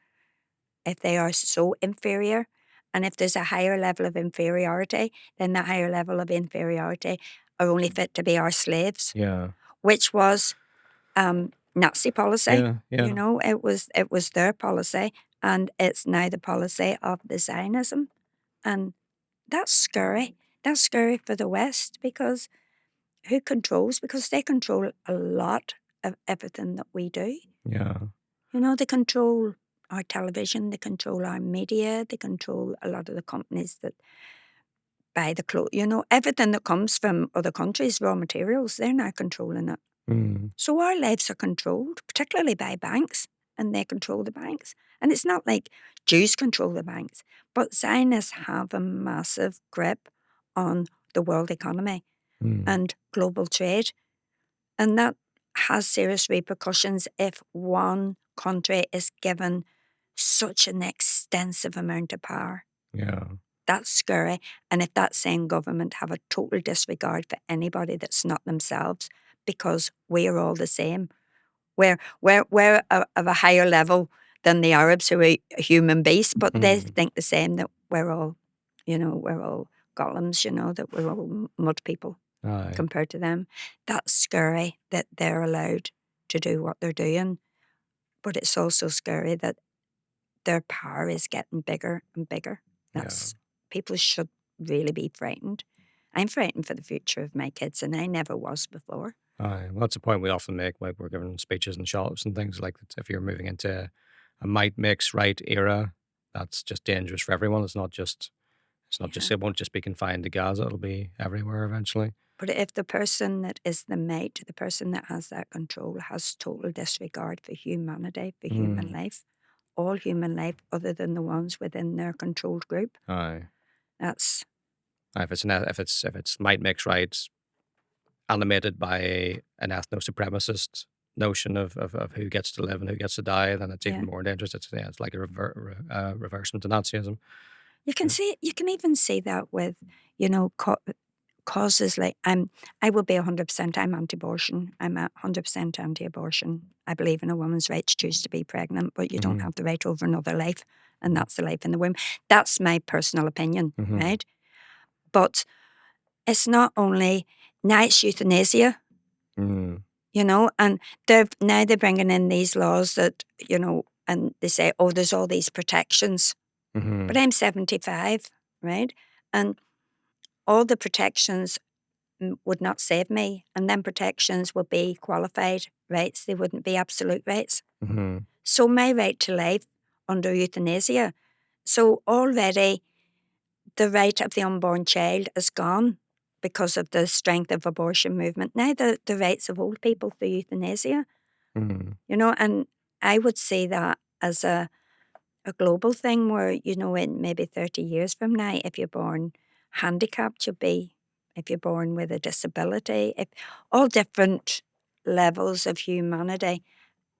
so inferior. And if there's a higher level of inferiority, then that higher level of inferiority are only fit to be our slaves, yeah, which was Nazi policy. yeah, yeah, It was their policy, and it's now the policy of the Zionism, and that's scary. That's scary for the West because who controls? Because they control a lot of everything that we do. yeah, They control our television, they control our media, they control a lot of the companies that buy the clothes. Everything that comes from other countries, raw materials, they're now controlling it. mm, So our lives are controlled, particularly by banks, and they control the banks. And it's not like Jews control the banks, but Zionists have a massive grip on the world economy mm, and global trade. And that has serious repercussions if one country is given such an extensive amount of power. yeah, That's scary. And if that same government have a total disregard for anybody that's not themselves, because we are all the same. We're of a higher level than the Arabs who are human beasts, but they mm, think the same, that we're all golems, that we're all mud people aye, compared to them. That's scary that they're allowed to do what they're doing, but it's also scary that their power is getting bigger and bigger. yeah, People should really be frightened. I'm frightened for the future of my kids, and I never was before. aye. Well, that's a point we often make, like we're giving speeches in shops and things like that. If you're moving into a might makes right era, that's just dangerous for everyone. Yeah. It won't just be confined to Gaza. It'll be everywhere eventually. But if the person that is the mate, the person that has that control, has total disregard for humanity, for human Mm, life, all human life other than the ones within their controlled group, aye. that's If it's might makes right, animated by an ethno supremacist notion of who gets to live and who gets to die, then it's even yeah. more dangerous. It's like a reversion to Nazism. Yeah. You can even see that with, causes like I will be 100%. I'm anti-abortion. I'm 100% anti-abortion. I believe in a woman's right to choose to be pregnant, but you don't Hmm. have the right over another life, and that's the life in the womb. That's my personal opinion, Hmm. right? But it's not only now it's euthanasia, Mm. and they're bringing in these laws that and they say, oh, there's all these protections, but Hmm. I'm 75, right? And all the protections would not save me, and then protections would be qualified rights. They wouldn't be absolute rights. Hmm. So my right to life under euthanasia. So already the right of the unborn child is gone because of the strength of abortion movement. Now the rights of old people through euthanasia, Hmm. and I would see that as a global thing where, in maybe 30 years from now, if you're born handicapped, if you're born with a disability, if all different levels of humanity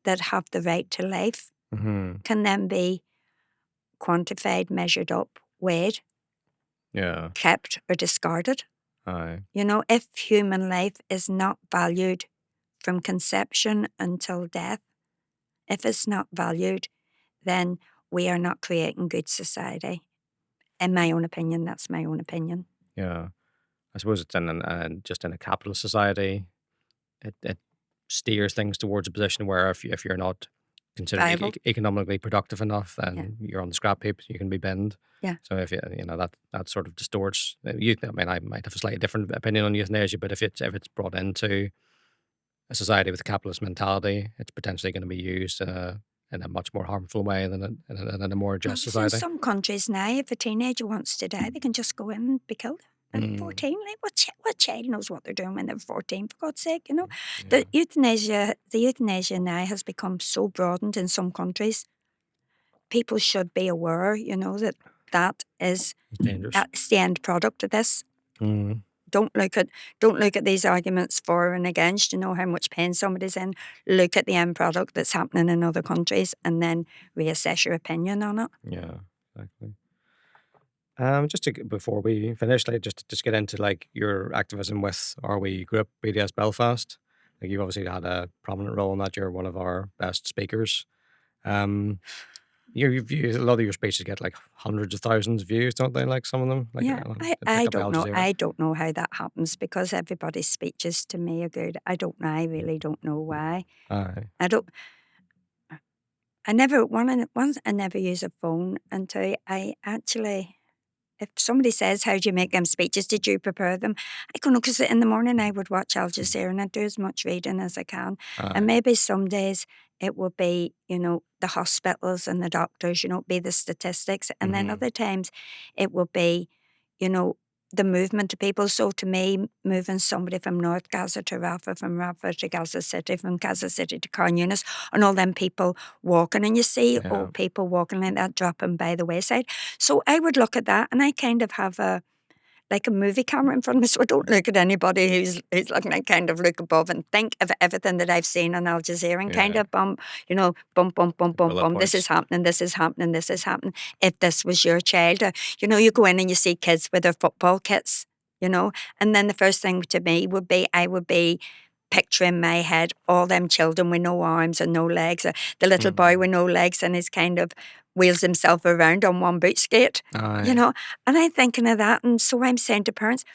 that have the right to life Hmm. can then be quantified, measured up, weighed, Yeah. kept, or discarded. Aye. If human life is not valued from conception until death, if it's not valued, then we are not creating good society. In my own opinion, that's my own opinion. Yeah. I suppose it's just in a capitalist society, it steers things towards a position where if you're not considered Viable. economically productive enough, Yeah. then you're on the scrap heap. You can be binned. Yeah. So if that sort of distorts youth. I mean, I might have a slightly different opinion on euthanasia, but if it's brought into a society with a capitalist mentality, it's potentially going to be used in a much more harmful way than in a more Well, just in society. some countries now, if a teenager wants to die, they can just go in and be killed. At 14, like what child knows what they're doing when they're 14? For God's sake, Yeah. the euthanasia now has become so broadened in some countries. People should be aware, that that is It's dangerous. that's the end product of this. Mm. Don't look at these arguments for and against. You know how much pain somebody's in. Look at the end product that's happening in other countries, and then reassess your opinion on it. Yeah, exactly. Before we finish, like just get into like your activism with RWE Group BDS Belfast. Like you've obviously had a prominent role in that. You're one of our best speakers. Um, a lot of your speeches get like hundreds of thousands of views, don't they? Like some of them, like Yeah, they I pick up don't Al know. Jazeera. I don't know how that happens because everybody's speeches to me are good. I don't know. I really don't know why. Aye. I don't. I never once. I never use a phone until I actually. If somebody says, "How do you make them speeches? Did you prepare them?" I go, "No," because in the morning I would watch Al Jazeera and I do as much reading as I can. And Aye. maybe some days it will be, the hospitals and the doctors, be the statistics. And then other times it will be, the movement of people. So to me, moving somebody from North Gaza to Rafah, from Rafah to Gaza City, from Gaza City to Khan Yunis, and all them people walking, and you see old people walking like that, dropping by the wayside. So I would look at that, and I kind of have a movie camera in front of me, so I don't look at anybody who's looking. I kind of look above and think of everything that I've seen on Al Jazeera and kind of bump, bump, bump, bump, bump, Bullet bump. This is points. happening, this is happening, this is happening. If this was your child, you go in and you see kids with their football kits, and then the first thing to me would be, I would be picture in my head all them children with no arms and no legs. The little boy with no legs and he's kind of wheels himself around on one boot skate, Aye. And I'm thinking of that. And so I'm saying to parents,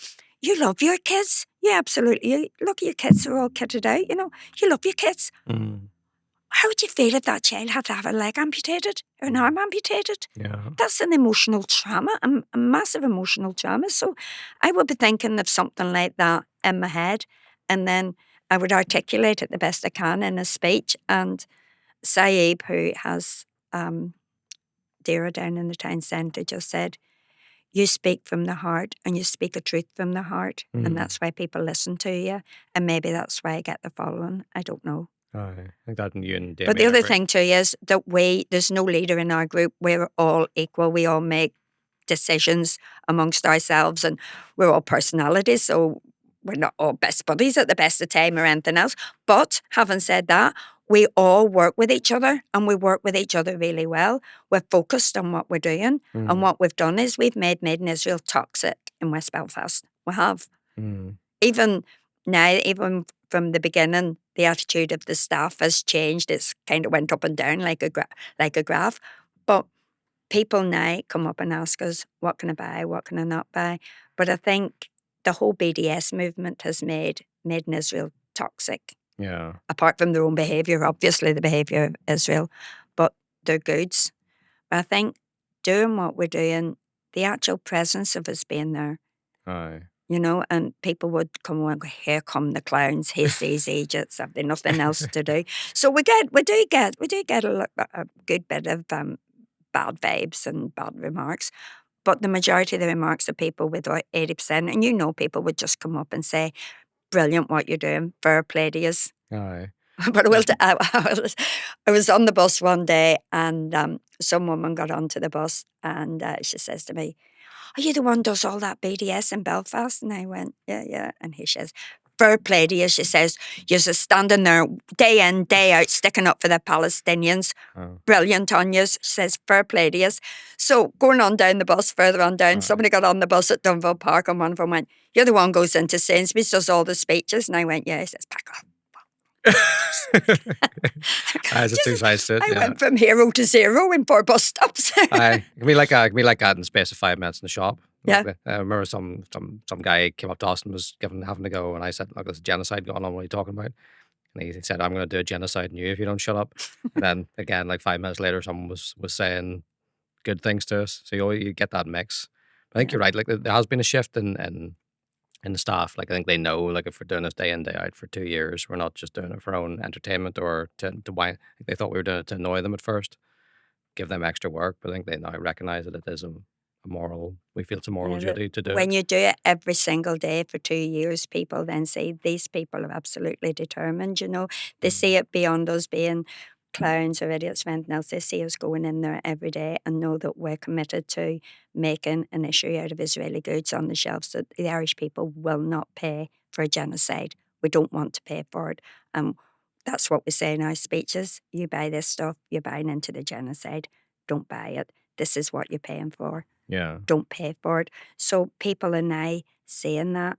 you love your kids. Yeah, absolutely. You look at your kids, they're all kitted out, you love your kids. How would you feel if that child had to have a leg amputated or an arm amputated? Yeah. That's an emotional trauma, a massive emotional trauma. So I would be thinking of something like that in my head, and then I would articulate it the best I can in a speech. And Saeed, who has Dara down in the town centre, just said, you speak from the heart and you speak the truth from the heart. And that's why people listen to you. And maybe that's why I get the following. I don't know. Aye. I think that and you and But the other thing too is that there's no leader in our group. We're all equal. We all make decisions amongst ourselves and we're all personalities. So we're not all best buddies at the best of time or anything else. But having said that, we all work with each other and we work with each other really well. We're focused on what we're doing. And what we've done is we've made Made in Israel toxic in West Belfast. We have. Even now, even from the beginning, the attitude of the staff has changed. It's kind of went up and down like a graph. But people now come up and ask us, what can I buy? What can I not buy? But I think the whole BDS movement has made Made in Israel toxic. Yeah. Apart from their own behaviour, obviously the behaviour of Israel, but their goods. But I think doing what we're doing, the actual presence of us being there, Aye. and people would come and go, here come the clowns, here's these agents, have they nothing else to do? So we do get a good bit of bad vibes and bad remarks. But the majority of the remarks are people with 80%, and people would just come up and say, brilliant what you're doing, fair play to yous. Aye. But I was on the bus one day and some woman got onto the bus and she says to me, are you the one who does all that BDS in Belfast? And I went, yeah. And he says, fair play to you, she says, you're just standing there day in, day out, sticking up for the Palestinians. Oh. Brilliant on you. She says, fair play to you. So going on down the bus, further on down, somebody got on the bus at Dunville Park and one of them went, you're the one who goes into Sainsbury's, does all the speeches. And I went, yeah. He says, pack up. As a two sides to it. I went from hero to zero in 4 bus stops. Aye. It can be like that in the space of 5 minutes in the shop. Yeah. I remember some guy came up to us and was having to go, and I said, "Look, there's genocide going on. What are you talking about?" And he said, "I'm going to do a genocide on you if you don't shut up." And then again, like 5 minutes later, someone was saying good things to us. So you get that mix. I think Yeah. you're right. Like there has been a shift in the staff. Like I think they know, like if we're doing this day in day out for 2 years, we're not just doing it for our own entertainment or to why they thought we were doing it to annoy them at first, give them extra work. But I think they now recognize that it is a moral. We feel it's a moral Yeah, that duty to do when it. you do it every single day for 2 years, people then say these people are absolutely determined. They see Mm. it beyond us being clowns or idiots or anything else. They see us going in there every day and know that we're committed to making an issue out of Israeli goods on the shelves, that the Irish people will not pay for a genocide. We don't want to pay for it. That's what we say in our speeches. You buy this stuff, you're buying into the genocide. Don't buy it. This is what you're paying for. Yeah. Don't pay for it. So people are now saying that.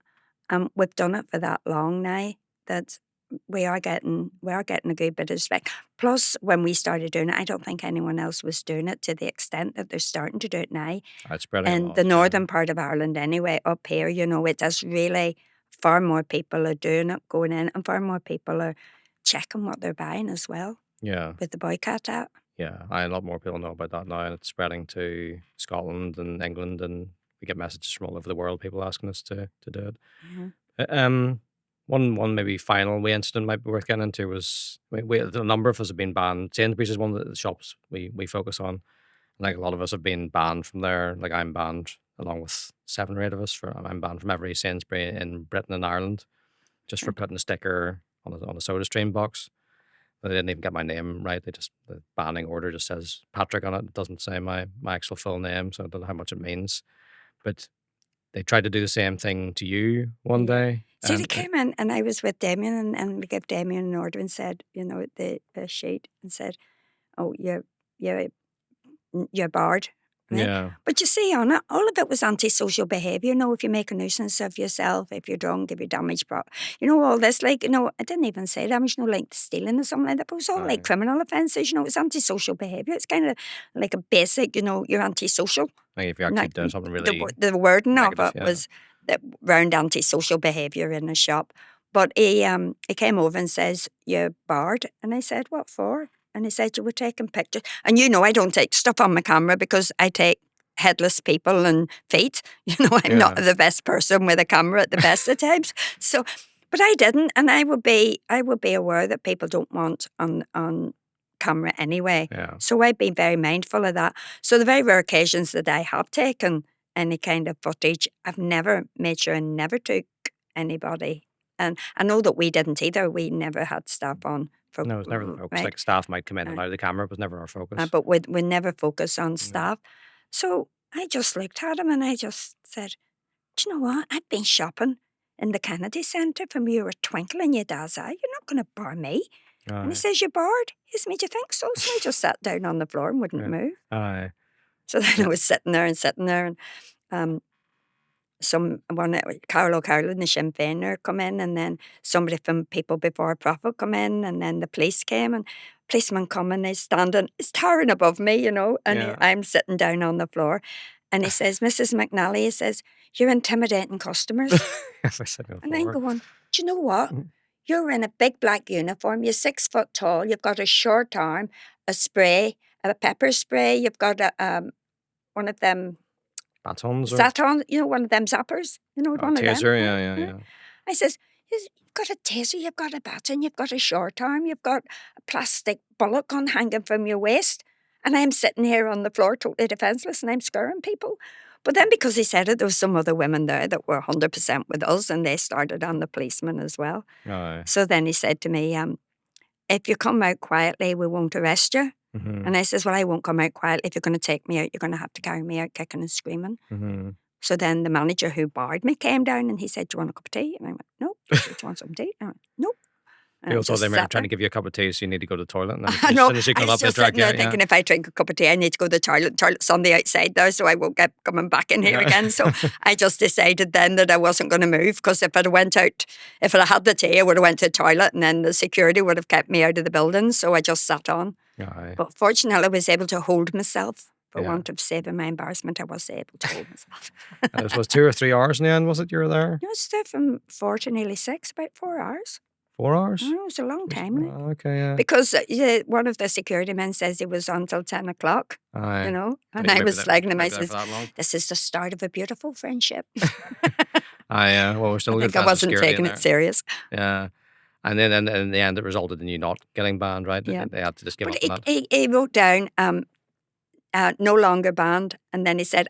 We've done it for that long now that we are getting a good bit of respect. Plus, when we started doing it, I don't think anyone else was doing it to the extent that they're starting to do it now. It's spreading a In lot. the northern part of Ireland, anyway, up here, it does really. Far more people are doing it, going in, and far more people are checking what they're buying as well Yeah. with the boycott app. Yeah. A lot more people know about that now, and it's spreading to Scotland and England, and we get messages from all over the world, people asking us to do it. Yeah. One maybe final wee incident might be worth getting into was a number of us have been banned. Sainsbury's is one of the shops we focus on. Like a lot of us have been banned from there. Like I'm banned along with 7 or 8 of us. I'm banned from every Sainsbury in Britain and Ireland just for putting a sticker on a Soda Stream box. They didn't even get my name right. The banning order just says Patrick on it. It doesn't say my actual full name, so I don't know how much it means. But they tried to do the same thing to you one Yeah. day. See, they came in and I was with Damien and we gave Damien an order and said, the sheet and said, oh, you're barred, right? Yeah. But you see, on it, all of it was antisocial behaviour. If you make a nuisance of yourself, if you're drunk, if you damage all this, I didn't even say damage, like stealing or something like that, but it was all like Aye. criminal offences, it's antisocial behaviour. It's kind of like a basic, you're antisocial. Like if you're actually doing something really The wording of negative, it yeah. was that round antisocial behaviour in a shop. But he came over and says, you're barred. And I said, what for? And he said, you were taking pictures. And I don't take stuff on my camera because I take headless people and feet. I'm not Yeah. the best person with a camera at the best of times. So, but I didn't. And I would be aware that people don't want on camera anyway. Yeah. So I've been very mindful of that. So the very rare occasions that I have taken any kind of footage, I've never made sure I never took anybody. And I know that we didn't either. We never had staff on. No, it was never the focus. Right? Like staff might come in and out of the camera, it was never our focus. But we never focus on staff. So I just looked at him and I just said, do you know what? I've been shopping in the Kennedy Centre from you were twinkle in your dad's eye. You're not going to bar me. And he Aye. says, you're bored? He says, do you think so? So I just sat down on the floor and wouldn't Yeah. move. Aye. So then I was sitting there and Carol O'Carroll, the Sinn Féiner come in, and then somebody from People Before Profit come in, and then the police came, and policeman come and he's towering above me, and Yeah. I'm sitting down on the floor, and he says, Mrs. McNally, he says, you're intimidating customers. Yes, I said on the And I'm floor. going, do you know what? You're in a big black uniform, you're 6 foot tall, you've got a short arm, a spray, a pepper spray, you've got one of them Batons or Zaton, one of them zappers, one of them. taser, yeah. I says, you've got a taser, you've got a baton, you've got a short arm, you've got a plastic bullet gun hanging from your waist, and I'm sitting here on the floor totally defenceless and I'm scaring people. But then because he said it, there was some other women there that were 100% with us and they started on the policeman as well. Aye. So then he said to me, if you come out quietly, we won't arrest you. Mm-hmm. And I says, well, I won't come out quietly. If you're going to take me out, you're going to have to carry me out kicking and screaming. Mm-hmm. So then the manager who barred me came down and he said, do you want a cup of tea? And I went, no. He said, do you want some tea? And I went, no. And I Also, just they were sat trying there. to give you a cup of tea, so you need to go to the toilet. And then I as know. soon as you I got was up, they just drag sitting you there out. thinking if I drink a cup of tea, I need to go to the toilet. Toilet's on the outside there, so I won't get coming back in here again. So I just decided then that I wasn't going to move because if I'd went out, if I had the tea, I would have went to the toilet and then the security would have kept me out of the building. So I just sat on. Aye. But fortunately, I was able to hold myself for Yeah. want of saving my embarrassment, I was able to hold myself. And it was 2 or 3 hours in the end, was it, you were there? I was there from 4 to nearly 6, about 4 hours. 4 hours? Oh, it was a long time, like. Okay, yeah. Because one of the security men says he was on till 10 o'clock, Aye. and I was slagging him. I Maybe there for says, that long. this is the start of a beautiful friendship. Aye, well, we're still I good think I friends with wasn't security in taking there. it serious. Yeah. And then in the end, it resulted in you not getting banned, right? Yeah. They had to just give But up on that. he wrote down, no longer banned, and then he said,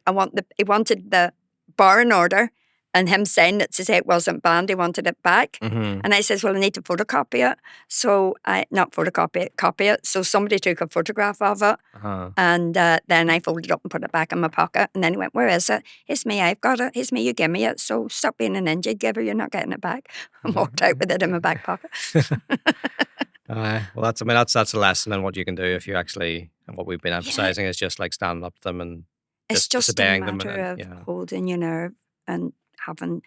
he wanted the bar in order, and him saying it to say it wasn't banned, he wanted it back. Mm-hmm. And I says, well, I need to photocopy it. So not photocopy it, copy it. So somebody took a photograph of it, Uh-huh. and then I folded it up and put it back in my pocket. And then he went, where is it? It's me, I've got it. It's me, you give me it. So stop being an injured giver, you're not getting it back. And walked out with it in my back pocket. Well, that's a lesson in what you can do if you actually, and what we've been emphasizing is just like standing up to them and It's just a disobeying them. matter of Yeah. holding your nerve and having.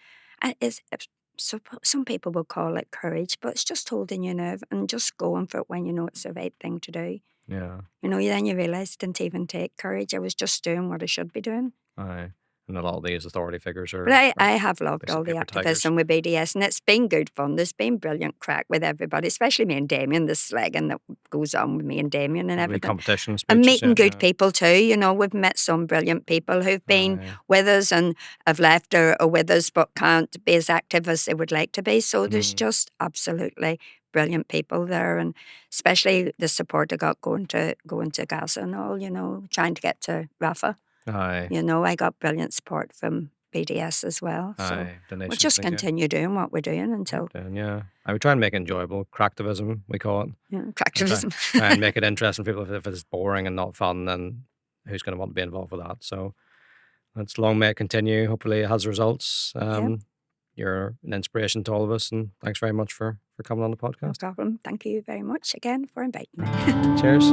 Some people will call it courage, but it's just holding your nerve and just going for it when you know it's the right thing to do. Yeah. Then you realise it didn't even take courage. I was just doing what I should be doing. Aye. And a lot of these authority figures are. But I have loved all the paper tigers. activism with BDS, and it's been good fun. There's been brilliant crack with everybody, especially me and Damien, the slagging that goes on with me and Damien and everything. Competition speeches, And meeting good yeah. people too. We've met some brilliant people who've been Aye. with us and have left or with us but can't be as active as they would like to be. So there's just absolutely brilliant people there, and especially the support I got going to Gaza and all, trying to get to Rafah. Aye. I got brilliant support from BDS as well. So Aye. we'll just continue doing what we're doing until. Yeah. I would try and make it enjoyable. Cracktivism, we call it. Yeah, cracktivism. Try and make it interesting for people. If it's boring and not fun, then who's going to want to be involved with that? So it's long may it continue. Hopefully it has results. You're an inspiration to all of us, and thanks very much for coming on the podcast. No problem. Thank you very much again for inviting me. Cheers.